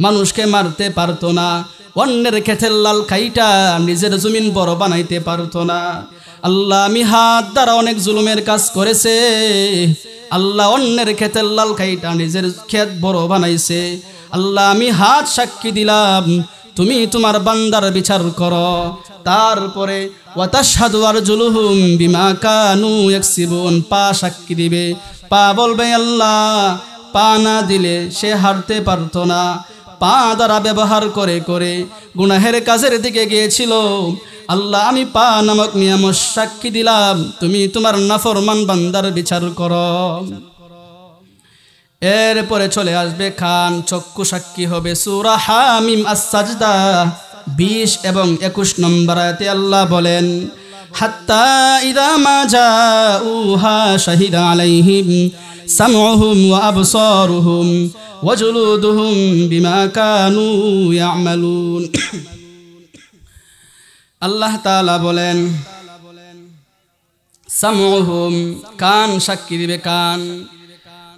Speaker 1: মানুষকে মারতে পারতো না, অন্যের ক্ষেতের লাল খাইটা নিজের জমিন বড় বানাইতে পারতো না। আল্লাহ আমি হাত দ্বারা অনেক জুলুমের কাজ করেছে, আল্লাহ অন্যের ক্ষেতের লাল খাইটা নিজের ক্ষেত বড় বানাইছে, আল্লাহ আমি হাত সাক্ষী দিলাম তুমি তোমার বান্দার বিচার করো। তারপরে ওয়াতাশহাদু আরজুলুহুম বিমা কানু ইয়াকসিবুন, পা সাক্ষী দিবে, পা বলবে আল্লাহ পা না দিলে সে হাঁটতে পারতো না, পা দ্বারা ব্যবহার করে করে গুনাহের কাজের দিকে গিয়েছিল। আল্লাহ আমি পা নামক নিয়ামত সাক্ষী দিলাম, তুমি তোমার নাফরমান বান্দার বিচার করো। এরপরে চলে আসবে কান, চক্ষু সাক্ষী হবে। সূরা হামিম আস-সাজদা 20 এবং 21 নম্বর আয়াতে আল্লাহ বলেন, হাত্তা ইযা মা জাউহা শাহিদা আলাইহিম সামউহুম ওয়া আবসারুহুম ওয়া জুলুদুহুম বিমা কানু ইয়ামালুন। আল্লাহ তাআলা বলেন সামউহুম, কান সাক্ষী দিবে।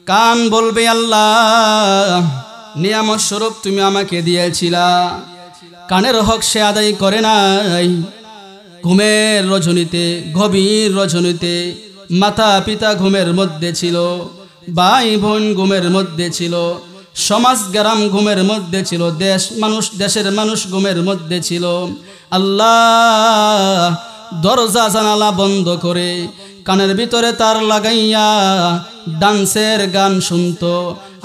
Speaker 1: কান বলবে আল্লাহ নিয়ামত স্বরূপ তুমি আমাকে দিয়েছিলা, কানের হক সে আদায় করে নাই। ঘুমের রজনীতে, গভীর রজনীতে মাতা পিতা ঘুমের মধ্যে ছিল, ভাই বোন ঘুমের মধ্যে ছিল, সমাজ গ্রাম ঘুমের মধ্যে ছিল, দেশের মানুষ ঘুমের মধ্যে ছিল। আল্লাহ দরজা জানালা বন্ধ করে কানের ভিতরে তার লাগাইয়া ডান্সের গান শুনতো।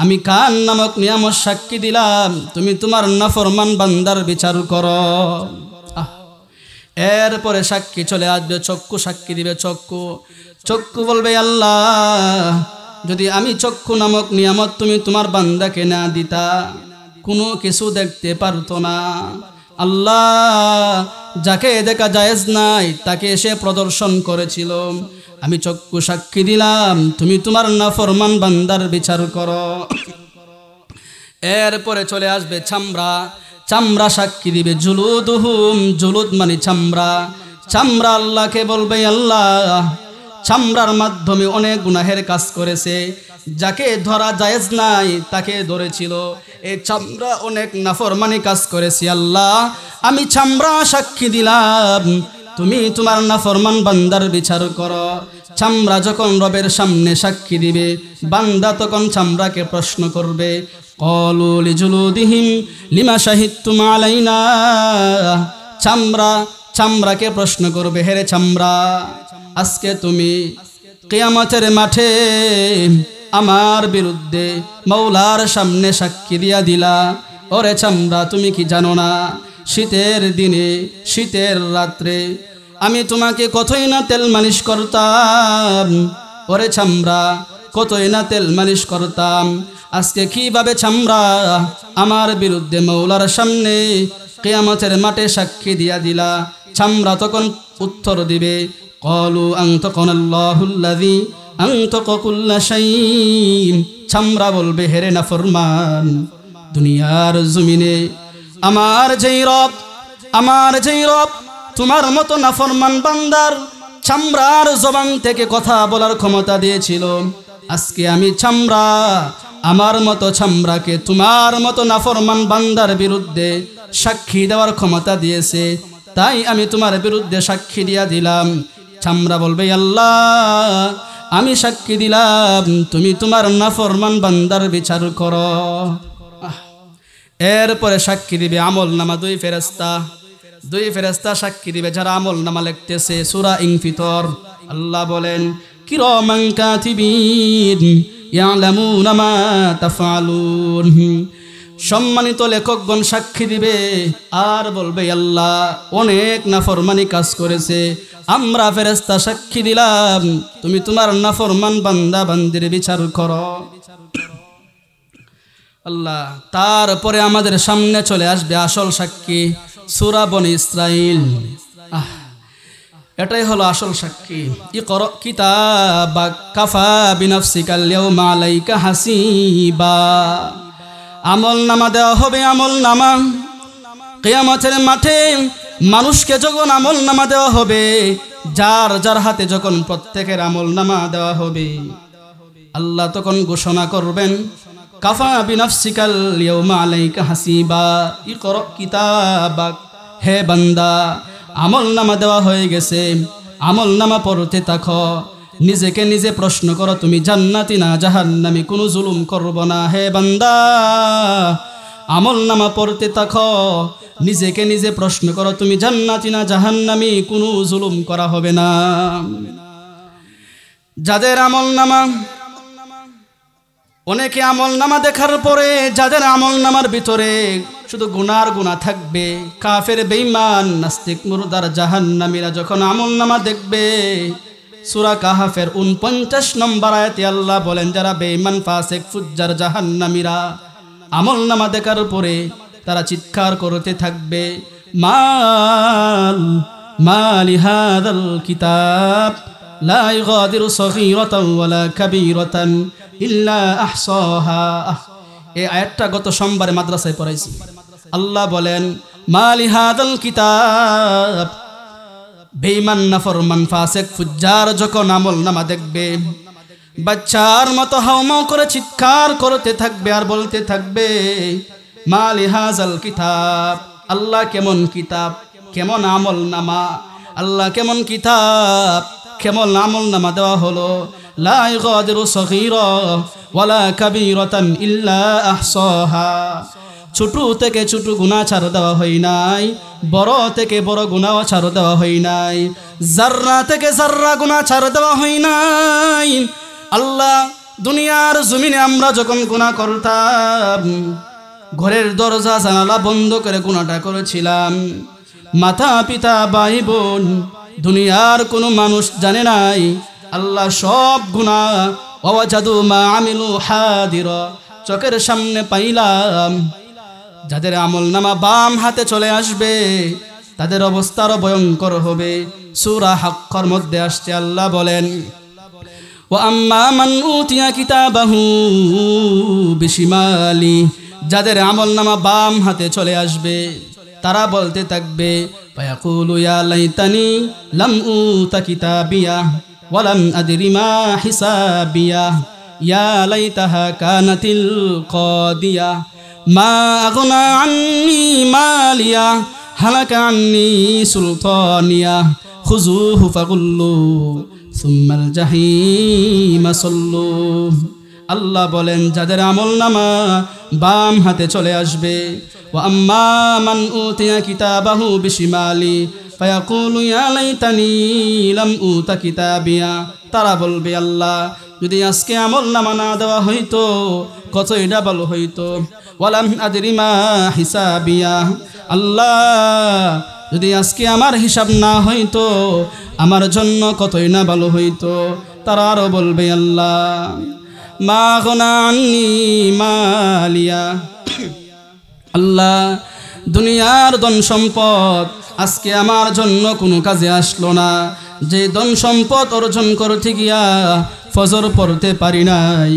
Speaker 1: আমি কান নামক নিয়ামত সাক্ষী দিলাম, তুমি তোমার নাফরমান বান্দার বিচার করো। এরপরে সাক্ষী চলে আসবে চক্ষু, সাক্ষী দিবে চক্ষু বলবে আল্লাহ যদি আমি চক্ষু নামক নিয়ামত তুমি তোমার বান্দাকে না দিতা, কোনো কিছু দেখতে পারতো না। আল্লাহ যাকে দেখা জায়েজ নাই তাকে সে প্রদর্শন করেছিল। আমি চক্ষু সাক্ষী দিলাম, তুমি তোমার নাফরমান বান্দার বিচার করো। এরপরে চলে আসবে চামড়া সাক্ষী দিবে। জুলুদুহুম, জুলুদ মানে চামড়া আল্লাহকে বলবে আল্লাহ চামড়ার মাধ্যমে অনেক গুনাহের কাজ করেছে, যাকে ধরা জায়েজ নাই তাকে ধরেছিল। এই চামড়া অনেক নাফরমানি কাজ করেছে। আল্লাহ আমি চামড়া সাক্ষী দিলাম, তুমি তোমার নাফরমান বান্দার বিচার করো। চামড়া যখন রবের সামনে সাক্ষী দিবে, বান্দা তখন চামড়াকে প্রশ্ন করবে, ক্বালু লিজুলুদিহিম লিমা শাহিদতুম আলাইনা। চামড়াকে প্রশ্ন করবে, হেরে চামড়া আজকে তুমি কিয়ামতের মাঠে আমার বিরুদ্ধে মওলার সামনে সাক্ষী দিয়া দিলা। ওরে চামড়া তুমি কি জানো না, শীতের দিনে শীতের রাত্রে আমি তোমাকে কতই না তেল মালিশ করতাম। ওরে চামড়া কতই না তেল মালিশ করতাম, আজকে কিভাবে চামড়া আমার বিরুদ্ধে মওলার সামনে কিয়ামতের মাঠে সাক্ষী দিয়া দিলা। চামড়া তখন উত্তর দিবে, ক্বালু আনতাকানাল্লাহুল্লাযী আনতাকা কুল্লা শাইইন। চামড়া বলবে, হেরে নাফরমান, দুনিয়ার জমিনে আমার যেই রব তোমার মতো নাফরমান বান্দার চামড়ার জবান থেকে কথা বলার ক্ষমতা দিয়েছিল, আজকে আমি চামড়া আমার মতো চামড়াকে তোমার মতো নাফরমান বান্দার বিরুদ্ধে সাক্ষী দেওয়ার ক্ষমতা দিয়েছে, তাই আমি তোমার বিরুদ্ধে সাক্ষী দিয়া দিলাম। চামড়া বলবে আল্লাহ আমি সাক্ষী দিলাম, তুমি তোমার নাফরমান বান্দার বিচার করো। এরপরে সাক্ষী দিবে আমল নামা। দুই ফেরেশতা সাক্ষী দিবে যারা আমল নামা লিখতেছে। সূরা ইনফিতর আল্লাহ বলেন, কিরামান কাতিবিন ইয়ালামুনা মা তাফআলুন। সম্মানিত লেখকগণ সাক্ষী দিবে আর বলবে আল্লাহ অনেক নাফরমানি কাজ করেছে, আমরা ফেরেশতা সাক্ষী দিলাম, তুমি তোমার নাফরমান বান্দা বান্দির বিচার করো। আল্লাহ তারপরে আমাদের সামনে চলে আসবে আসল সাক্ষী, সূরা বনী ইসরাইল। এটাই হলো আসল সাক্ষী। ইকরা কিতাবাক কাফা বিনাফসিকাল ইয়াউমা আলাইকা হাসিবা। আমল নামা দেওয়া হবে, আমল নামা কিয়ামতের মাঠে মানুষকে যখন আমল নামা দেওয়া হবে, যার যার হাতে যখন প্রত্যেকের আমল নামা দেওয়া হবে, আল্লাহ তখন ঘোষণা করবেন, কাফা বিনাফসিকাল ইয়াউমা আলাইকা হাসিবা। ইকরা কিতাবাক, হে বান্দা আমল নামা দেওয়া হয়ে গেছে, আমল নামা পড়তে থাকো, নিজেকে নিজে প্রশ্ন করো তুমি জান্নাতি না জাহান্নামী, কোনো জুলুম করব না। হে বান্দা আমল নামা পড়তে থাকো, নিজেকে নিজে প্রশ্ন করো তুমি জান্নাতি না জাহান্নামী, কোনো জুলুম করা হবে না। যাদের আমল নামা অনেকে আমল নামা দেখার পরে যাদের আমল নামার ভিতরে শুধু গুনার গুনাহ থাকবে, কাফের বেঈমান নাস্তিক মুরদার জাহান্নামীরা যখন আমল নামা দেখবে, সূরা কাহাফের ৪৯ নম্বর আয়াতে আল্লাহ বলেন, যারা বেঈমান ফাসিক ফুজ্জার জাহান্নামীরা আমল নামা দেখার পরে তারা চিৎকার করতে থাকবে, মালি হাদাল কিতাব লা ইগাদিরু সগীরাতান ওয়ালা কাবীরাতান ইল্লা আহসাহা। এই আয়াতটা গত সোমবারে মাদ্রাসায় পড়াইছি। আল্লাহ বলেন, মালি হাদাল কিতাব, বেঈমান নাফরমান ফাসিক ফুজ্জার যখন আমল নামা দেখবে, বাচ্চার মতো হাউমাউ করে চিৎকার করতে থাকবে আর বলতে থাকবে, মালি হাযাল কিতাব, আল্লাহ কেমন কিতাব, কেমন আমল নামা, আল্লাহ কেমন কিতাব, কেমন আমল নামা দেওয়া হলো, লা ইগাদিরু সগীরা ওয়ালা কাবীরাতান ইল্লা আহসাহা। ছোট থেকে ছোট গুনাহ ছাড় দেওয়া হয় নাই, বড় থেকে বড় গুনাহ ছাড় দেওয়া হয় নাই, জাররা থেকে জাররা গুনাহ ছাড় দেওয়া হয় নাই। আল্লাহ, দুনিয়ার জমিনে আমরা যখন গুনাহ করতাম, ঘরের দরজা জানালা বন্ধ করে গুনাহটা করেছিলাম, মাতা পিতা ভাই বোন দুনিয়ার কোনো মানুষ জানে নাই। আল্লাহ সব গুনাহ ওয়াজাদু মা আমিলু হাদিরা, চোখের সামনে পাইলাম। যাদের আমল নামা বাম হাতে চলে আসবে তাদের অবস্থারও ভয়ঙ্কর হবে। সূরা হাক্কর মধ্যে আসছে, আল্লাহ বলেন, ওয়া আম্মা মান উতিয়া কিতাবাহু বিশিমালি, যাদের আমল নামা বাম হাতে চলে আসবে তারা বলতে থাকবে, ফায়াকুলু ইয়া লাইতানি লাম উতা কিতাবিয়া ওয়া লাম আদরি মা হিসাবিয়া ইয়া লাইতাহা কানাতিল কাদিয়া মা আগনা আন্নি মালিয়া হালাকা আন্নি সুলতানিয়া খুযুহু ফাগুল্লু সুম্মাল জাহিমা সাল্লু। আল্লাহ বলেন, যাদের আমল নামা বাম হাতে চলে আসবে, ওয়া আম্মা মান উতিয়া কিতাবাহু বিশিমালি ফায়াকুলু ইয়া লাইতানি লাম উতা কিতাবিয়া, তারা বলবে, আল্লাহ যদি আজকে আমল নামা না দেওয়া হইতো কতই না ভালো হইতো, ওয়ালাম আদরি মা হিসাবিয়া, আল্লাহ যদি আজকে আমার হিসাব না হইতো আমার জন্য কতই না ভালো হইতো। তারা আরো বলবে, আল্লাহ মা গনা আন্নি মালিয়া, আল্লাহ দুনিয়ার ধন সম্পদ আজকে আমার জন্য কোনো কাজে আসলো না। যে ধন সম্পদ অর্জন করতে গিয়া ফজর পড়তে পারি নাই,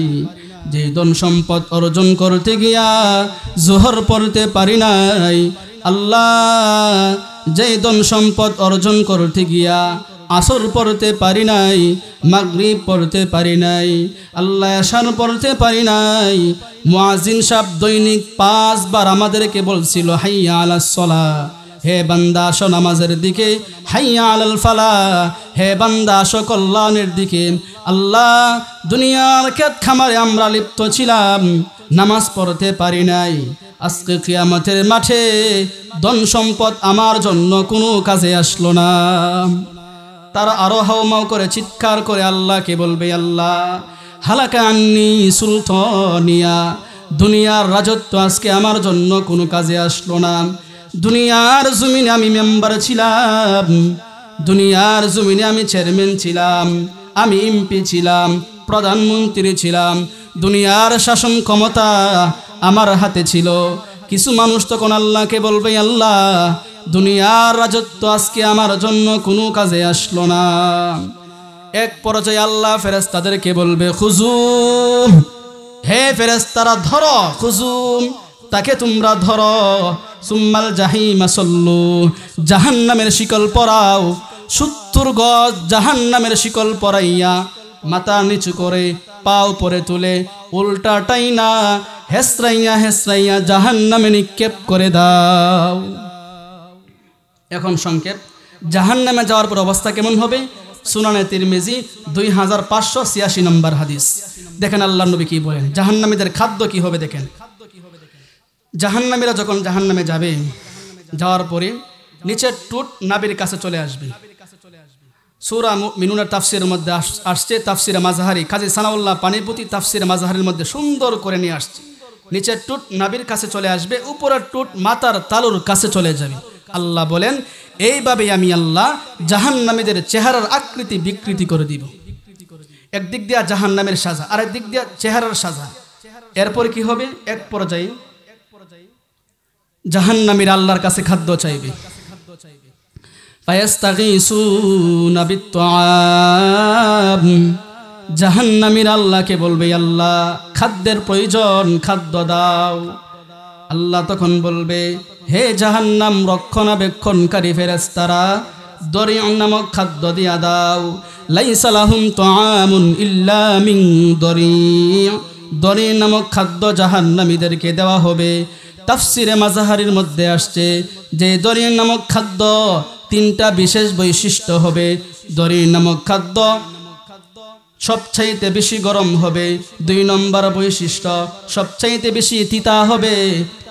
Speaker 1: যে ধন সম্পদ অর্জন করতে গিয়া জোহর পড়তে পারি নাই, আল্লাহ যে ধন সম্পদ অর্জন করতে গিয়া আসর পড়তে পারি নাই, মাগরিব পড়তে পারি নাই, আল্লাহ এশার পড়তে পারি নাই। মুয়াজ্জিন সাহেব দৈনিক 5 বার আমাদেরকে বলছিল, হাইয়া আলাস সালাহ, হে বান্দা আসো নামাজের দিকে, হাইয়া আলাল ফালাহ, হে বান্দা আসো কল্যাণের দিকে। আল্লাহ দুনিয়ার ক্ষেত খামারে আমরা লিপ্ত ছিলাম, নামাজ পড়তে পারি নাই। আজকে কিয়ামতের মাঠে ধন সম্পদ আমার জন্য কোনো কাজে আসলো না। তারা আরো হাউমাউ করে চিৎকার করে আল্লাহকে বলবে, আল্লাহ হালাকা আন্নি সুলতানিয়া, দুনিয়ার রাজত্ব আজকে আমার জন্য কোনো কাজে আসলো না। দুনিয়ার জমিনে আমি মেম্বার ছিলাম, দুনিয়ার জমিনে আমি চেয়ারম্যান ছিলাম, আমি এমপি ছিলাম, প্রধানমন্ত্রী ছিলাম, দুনিয়ার শাসন ক্ষমতা আমার হাতে ছিল। কিছু মানুষ তখন আল্লাহকে বলবে, আল্লাহ দুনিয়ার রাজত্ব আজকে আমার জন্য কোনো কাজে আসলো না। এক পর্যায়ে আল্লাহ ফেরেশতাদেরকে বলবে, খুজুম, হে ফেরেশতারা ধরো, খুজুম তাকে তোমরা ধরো, সুম্মাল জাহিমা সাল্লু, জাহান্নামের শিকল পরাও। 70 গজ জাহান্নামের শিকল পরাইয়া মাথা নিচু করে পাও পরে তুলে উল্টা টাইনা হেসরাইয়া হেসরাইয়া জাহান্নামে নিক্ষেপ করে দাও। এখন সংক্ষেপ, জাহান্নামে যাওয়ার পর অবস্থা কেমন হবে? সুনানে তিরমিজি 2586 নম্বর হাদিস। দেখেন আল্লাহর নবী কি বলেন, জাহান্নামীদের খাদ্য কি হবে দেখেন। জাহান্নামীরা যখন জাহান্নামে যাবে, যাওয়ার পরে নিচের টুট নাভির কাছে চলে আসবে। সূরা মুমিনুনের তাফসিরের মধ্যে আসছে, তাফসিরে মাজাহারি কাজী সানাউল্লাহ পানিপতি তাফসিরে মাজাহারির মধ্যে সুন্দর করে নিয়ে আসছে। নিচের টুট নাভির কাছে চলে আসবে, উপরের টুট মাথার তালুর কাছে চলে যাবে। আল্লাহ বলেন, এইভাবে আমি আল্লাহ জাহান্নামীদের চেহারার আকৃতি বিকৃতি করে দিব। একদিক দিয়া জাহান্নামের সাজা, আরেক দিক দিয়া চেহারার সাজা। এরপর কি হবে? এক পর্যায়ে জাহান্নামীরা আল্লাহর কাছে খাদ্য চাইবে। ফায়াস্তাগীসুনা বিত্তাআম, জাহান্নামীরা আল্লাহকে বলবে, আল্লাহ খাদ্যের প্রয়োজন, খাদ্য দাও। আল্লাহ তখন বলবে, হে জাহান্নাম রক্ষণাবেক্ষণকারী ফেরেশতারা, দরিউ নামক খাদ্য দিয়া দাও। লাইসা লাহুম তাআমুন ইল্লা মিন দরিউ, দরিউ নামক খাদ্য জাহান্নামীদেরকে দেওয়া হবে। তাফসিরে মাজাহারির মধ্যে আসছে যে দরিউ নামক খাদ্য তিনটা বিশেষ বৈশিষ্ট্য হবে। দরিউ নামক খাদ্য সবচাইতে বেশি গরম হবে। 2 নম্বর বৈশিষ্ট্য, সবচাইতে বেশি তিতা হবে।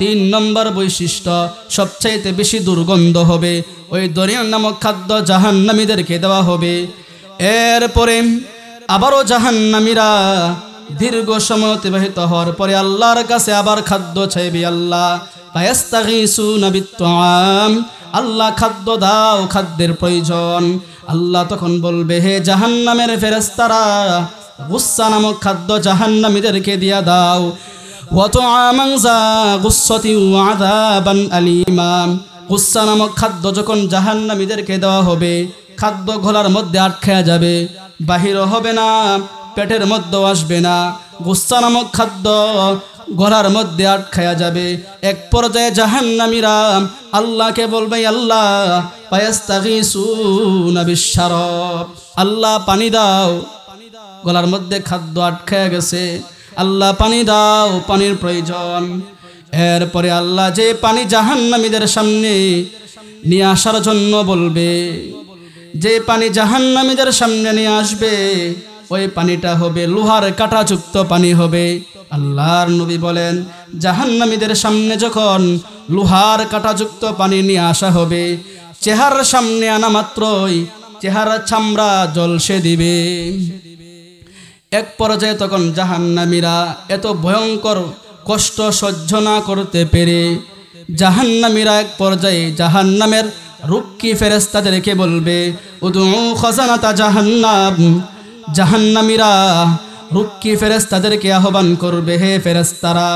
Speaker 1: 3 নম্বর বৈশিষ্ট্য, সবচাইতে বেশি দুর্গন্ধ হবে। ওই দরিউ নামক খাদ্য জাহান্নামীদেরকে দেওয়া হবে। এরপরে আবারও জাহান্নামীরা দীর্ঘ সময় অতিবাহিত হওয়ার পরে আল্লাহর কাছে আবার খাদ্য চাইবে। আল্লাহ ফায়াস্তাগীসুনা বিত্তাআম, আল্লাহ খাদ্য দাও, খাদ্যের প্রয়োজন। আল্লাহ তখন বলবে, হে জাহান্নামের ফেরেশতারা, গুসসা নামক খাদ্য জাহান্নামীদেরকে দিয়া দাও। ওয়া তুআমান যা গুসসাতি ওয়া আযাবান আলীমা, গুসসা নামক খাদ্য যখন জাহান্নামীদেরকে দেওয়া হবে, খাদ্য গলার মধ্যে আটকে যাবে, বাহিরও হবে না, পেটের মধ্যেও আসবে না। গুসসা নামক খাদ্য গলার মধ্যে আটকায়া যাবে। এক পর্যায়ে জাহান্নামীরা আল্লাহকে বলবে, আল্লাহ ফায়াস্তাগীসুনা বিশরাব, আল্লাহ পানি দাও, গলার মধ্যে খাদ্য আটকায়া গেছে, আল্লাহ পানি দাও, পানির প্রয়োজন। এরপরে আল্লাহ যে পানি জাহান্নামীদের সামনে নিয়ে আসার জন্য বলবে, যে পানি জাহান্নামীদের সামনে নিয়ে আসবে, ওই পানিটা হবে লোহার কাঁটাযুক্ত পানি হবে। আল্লাহর নবী বলেন, জাহান্নামীদের সামনে যখন লোহার কাঁটাযুক্ত পানি নিয়ে আসা হবে, চেহারার সামনে আনা মাত্রই চেহারার চামড়া জ্বলসে দিবে। এক পর্যায়ে তখন জাহান্নামীরা এত ভয়ঙ্কর কষ্ট সহ্য না করতে পেরে জাহান্নামীরা এক পর্যায়ে জাহান্নামের রুক্কি ফেরেশতাদেরকে বলবে, উদউ খাজানাতা জাহান্নাম, জাহান্নামীরা রুক্কি ফেরেশতাদেরকে আহ্বান করবে, হে ফেরেশতারা,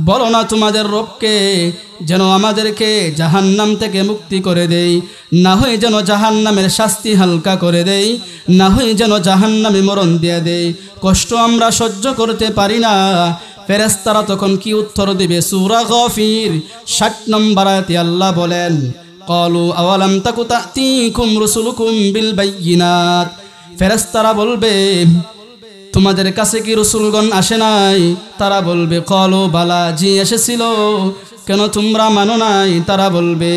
Speaker 1: বলো না তোমাদের রবকে যেন আমাদেরকে জাহান্নাম থেকে মুক্তি করে দেই, না হয় যেন জাহান্নামের শাস্তি হালকা করে দেই, না হয় যেন জাহান্নামে মরণ দিয়ে দেই, কষ্ট আমরা সহ্য করতে পারি না। ফেরেশতারা তখন কি উত্তর দিবে? সূরা গাফির 60 নম্বর আয়াতে আল্লাহ বলেন, ক্বালু আওয়ালাম তাকু তা'তিকুম রুসুলুকুম বিল বায়্যিনাত, ফেরেশতারা বলবে, তোমাদের কাছে কি রসুলগণ আসে নাই? তারা বলবে, ক্বালু বালা, জি এসেছিল, কেন তোমরা মানো নাই? তারা বলবে,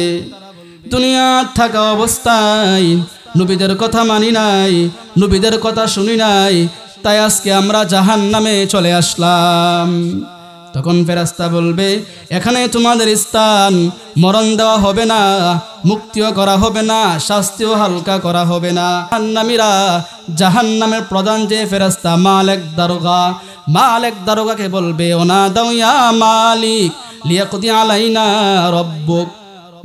Speaker 1: দুনিয়া থাকা অবস্থায় নবীদের কথা মানি নাই, নবীদের কথা শুনি নাই, তাই আজকে আমরা জাহান্নামে চলে আসলাম। তখন ফেরেশতা বলবে, এখানে তোমাদের স্থান, মরণ দেওয়া হবে না, মুক্তিও করা হবে না, শাস্তিও হালকা করা হবে না। জাহান্নামীরা জাহান্নামের প্রধান যে ফেরেশতা মালিক দারোগা, মালিক দারোগাকে বলবে, ওনা দাও ইয়া মালিক লিয়াকদি আলাইনা রব্বুক,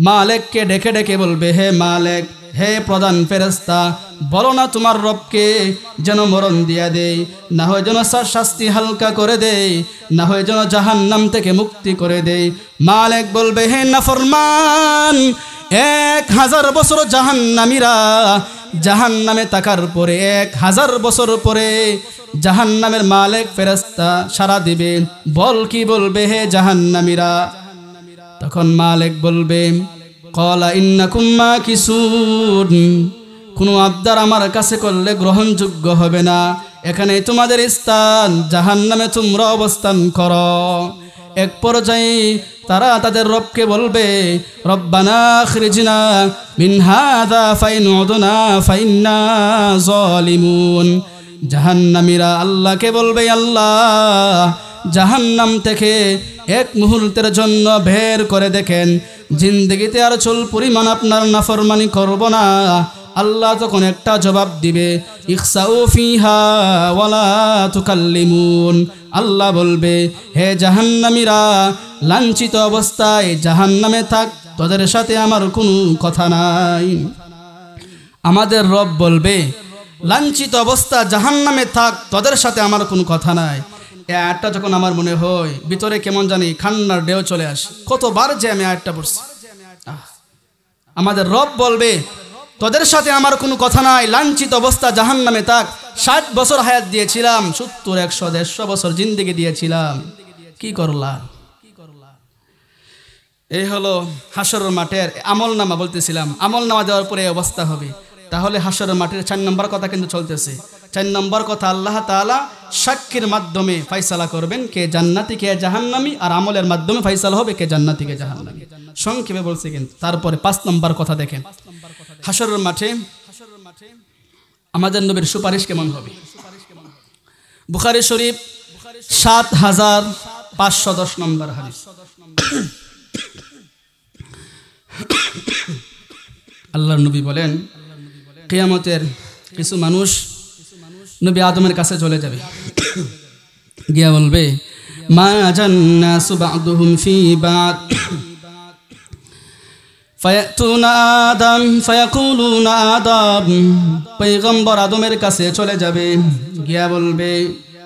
Speaker 1: মালিককে ডেকে ডেকে বলবে, হে মালিক, হে প্রধান ফেরেশতা, বলো না তোমার রবকে যেন মরণ দিয়া দেই, না হয় যেন শাস্তি হালকা করে দেই, না হয় যেন জাহান্নাম থেকে মুক্তি করে দেই। মালিক বলবে, হে নাফরমান, 1000 বছর জাহান্নামীরা জাহান্নামে থাকার পরে 1000 বছর পরে জাহান্নামের মালিক ফেরেশতা সাড়া দিবে, বল কি বলবে হে জাহান্নামীরা? তখন মালিক বলবে, ক্বালা ইন্নাকুম মাকিসুন, কোনো আবদার আমার কাছে করলে গ্রহণযোগ্য হবে না, এখানে তোমাদের স্থান, জাহান্নামে তোমরা অবস্থান করো। এক পর্যায়ে তারা তাদের রবকে বলবে, রব্বানা আখরিজনা মিন হাযা ফাইন উদনা ফাইন্না যালিমুন, জাহান্নামীরা আল্লাহকে বলবে, আল্লাহ জাহান্নাম থেকে এক মুহূর্তের জন্য বের করে দেখেন, জিন্দগিতে আর চুল পরিমাণ আপনার নাফরমানি করব না, আল্লাহ তখন একটা জবাব দিবে, ইখসাউ ফিহা ওয়ালা তুকাল্লিমুন। আল্লাহ বলবে, হে জাহান্নামীরা, লাঞ্ছিত অবস্থায় জাহান্নামে থাক, তোদের সাথে আমার কোনো কথা নাই। আমাদের রব বলবে, লাঞ্ছিত অবস্থা জাহান্নামে থাক, তোদের সাথে আমার কোনো কথা নাই। এই আয়াতটা যখন আমার মনে হয়, ভিতরে কেমন জানি খান্নার ঢেউ চলে আসে। কতবার যে আমি আয়াতটা পড়ছি। আমাদের রব বলবে, তোদের সাথে আমার কোনো কথা নাই, লাঞ্ছিত অবস্থা জাহান্নামে থাক। 60 বছর হায়াত দিয়েছিলাম, 70, 100, 150 বছর জিন্দেগি দিয়েছিলাম, কি করলা? এই হলো হাসরের মাঠের আমল নামা। বলতেছিলাম আমল নামা দেওয়ার পরে এই অবস্থা হবে। তাহলে হাসরের মাঠের 4 নম্বর কথা কিন্তু চলতেছে। 4 নম্বর কথা, আল্লাহ তাআলা সাক্ষীর মাধ্যমে ফয়সালা করবেন কে জান্নাতি কে জাহান্নামী, আর আমলের মাধ্যমে ফয়সালা হবে কে জান্নাতি কে জাহান্নামী। সংক্ষেপে বলছি কিন্তু। তারপরে 5 নম্বর কথা দেখেন, হাসরের মাঠে আমাদের নবীর সুপারিশ কেমন হবে। বুখারী শরীফ 7510 নম্বর হাদিস। আল্লাহর নবী বলেন, কিয়ামতের কিছু মানুষ নবী আদমের কাছে চলে যাবে, গিয়া বলবে, মা জান্নাসু বা'দুহুম ফি বা'দ ফায়াতুনা আদম ফায়াকুলুনা আদম। পয়গম্বর আদমের কাছে চলে যাবে, গিয়া বলবে,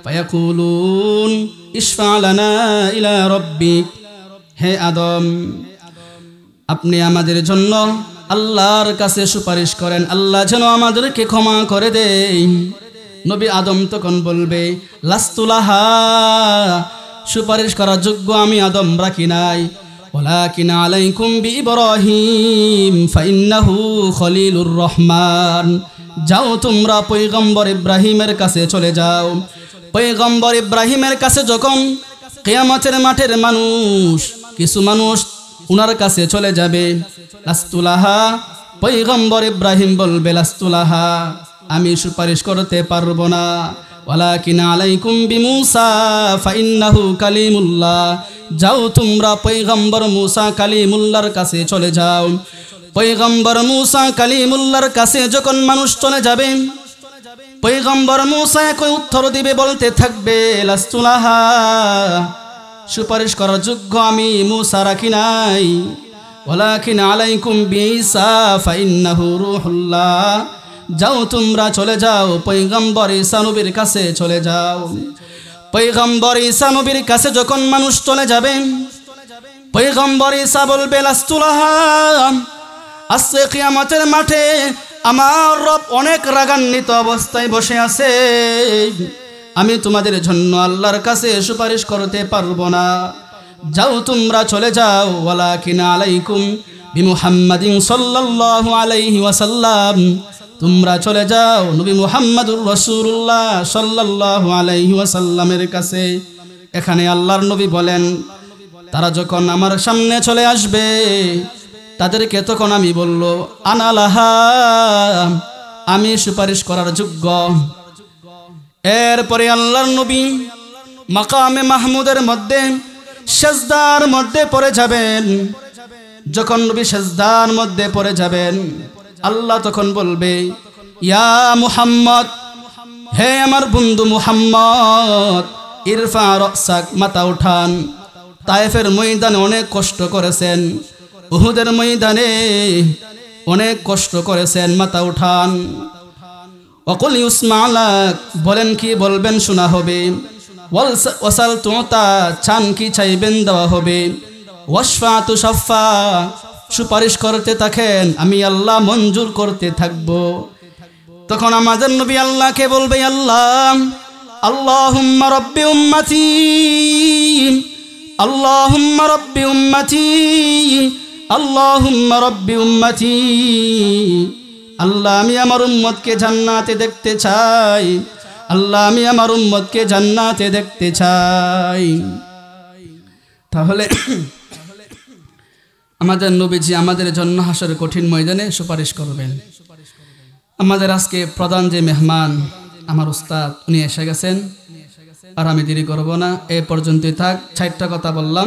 Speaker 1: ফায়াকুলুন ইশফা লানা ইলা রাব্বিক। হে আদম, আপনি আমাদের জন্য আল্লাহর কাছে সুপারিশ করেন, আল্লাহ যেন আমাদেরকে ক্ষমা করে দেয়। নবী আদম তখন বলবে, লাস্তুলাহা, সুপারিশ করার যোগ্য আমি আদম রাখি নাই। ওয়ালাকিন আলাইকুম বিইব্রাহিম ফাইন্নাহু খলিলুর রহমান। যাও তোমরা পয়গম্বর ইব্রাহিমের কাছে চলে যাও। পয়গম্বর ইব্রাহিমের কাছে যখন কিয়ামতের মাঠের মানুষ, কিছু মানুষ উনার কাছে চলে যাবে, লাস্তুলাহা, পয়গম্বর ইব্রাহিম বলবে, লাস্তুলাহা, আমি সুপারিশ করতে পারবো না। ওয়ালাকিন আলাইকুম বিমূসা ফাইন্নাহু কালিমুল্লাহ। যাও তোমরা পয়গম্বর মূসা কালিমুল্লাহর কাছে চলে যাও। পয়গম্বর মূসা কালিমুল্লাহর কাছে যখন মানুষ চলে যাবে, পয়গম্বর মূসা একই উত্তর দিবে, বলতে থাকবে, লাস্তুলাহা, সুপারিশ করার যোগ্য আমি মূসা রাখি নাই। ওয়ালাকিন আলাইকুম বিঈসা ফাইন্নাহু রূহুল্লাহ। যাও তোমরা চলে যাও পয়গম্বর ঈসা নবীর কাছে চলে যাও। পয়গম্বর ঈসা নবীর কাছে যখন মানুষ চলে যাবে, পয়গম্বর ঈসা বলবে, লাস্তুলাহা, আজকে কিয়ামতের মাঠে আমার রব অনেক রাগান্বিত অবস্থায় বসে আছে, আমি তোমাদের জন্য আল্লাহর কাছে সুপারিশ করতে পারবো না। যাও তোমরা চলে যাও। ওয়ালাকিন আলাইকুম বিমুহাম্মাদিন সাল্লাল্লাহু আলাইহি ওয়াসাল্লাম। তোমরা চলে যাও নবী মুহাম্মদুর রাসূলুল্লাহ সাল্লাল্লাহু আলাইহি ওয়াসাল্লামের কাছে। এখানে আল্লাহর নবী বলেন, তারা যখন আমার সামনে চলে আসবে, তাদেরকে তখন আমি বলল, আনালাহা, আমি সুপারিশ করার যোগ্য। এরপরে আল্লাহর নবী মাকামে মাহমুদের মধ্যে সেজদার মধ্যে পড়ে যাবেন। যখন নবী সেজদার মধ্যে পড়ে যাবেন, আল্লাহ তখন বলবে, ইয়া মুহাম্মদ, হে আমার বন্ধু মুহাম্মদ, ইরফা রাসাক, মাথা উঠান। তায়েফের ময়দানে অনেক কষ্ট করেছেন, উহুদের ময়দানে অনেক কষ্ট করেছেন, মাথা উঠান। ওয়াকুল ইউসমা লাক, বলেন কি বলবেন শোনা হবে। ওয়াসাল তুতা, চান কি চাইবেন দেওয়া হবে। ওয়াশফা তুশাফা, সুপারিশ করতে থাকেন, আমি আল্লাহ মঞ্জুর করতে থাকব। তখন আমাদের নবী আল্লাহকে বলবে, আল্লাহ, আল্লাহুম্মা রাব্বি উম্মতি, আল্লাহুম্মা রাব্বি উম্মতি, আল্লাহুম্মা রাব্বি উম্মতি। আল্লাহ, আমি আমার উম্মতকে জান্নাতে দেখতে চাই। আল্লাহ, আমি আমার উম্মতকে জান্নাতে দেখতে চাই। তাহলে আমাদের নবীজি আমাদের জন্য হাসরের কঠিন ময়দানে সুপারিশ করবেন। আমাদের আজকে প্রধান যে মেহমান আমার উস্তাদ, উনি এসে গেছেন, আর আমি দেরি করব না, এ পর্যন্তই থাক। 4টা কথা বললাম।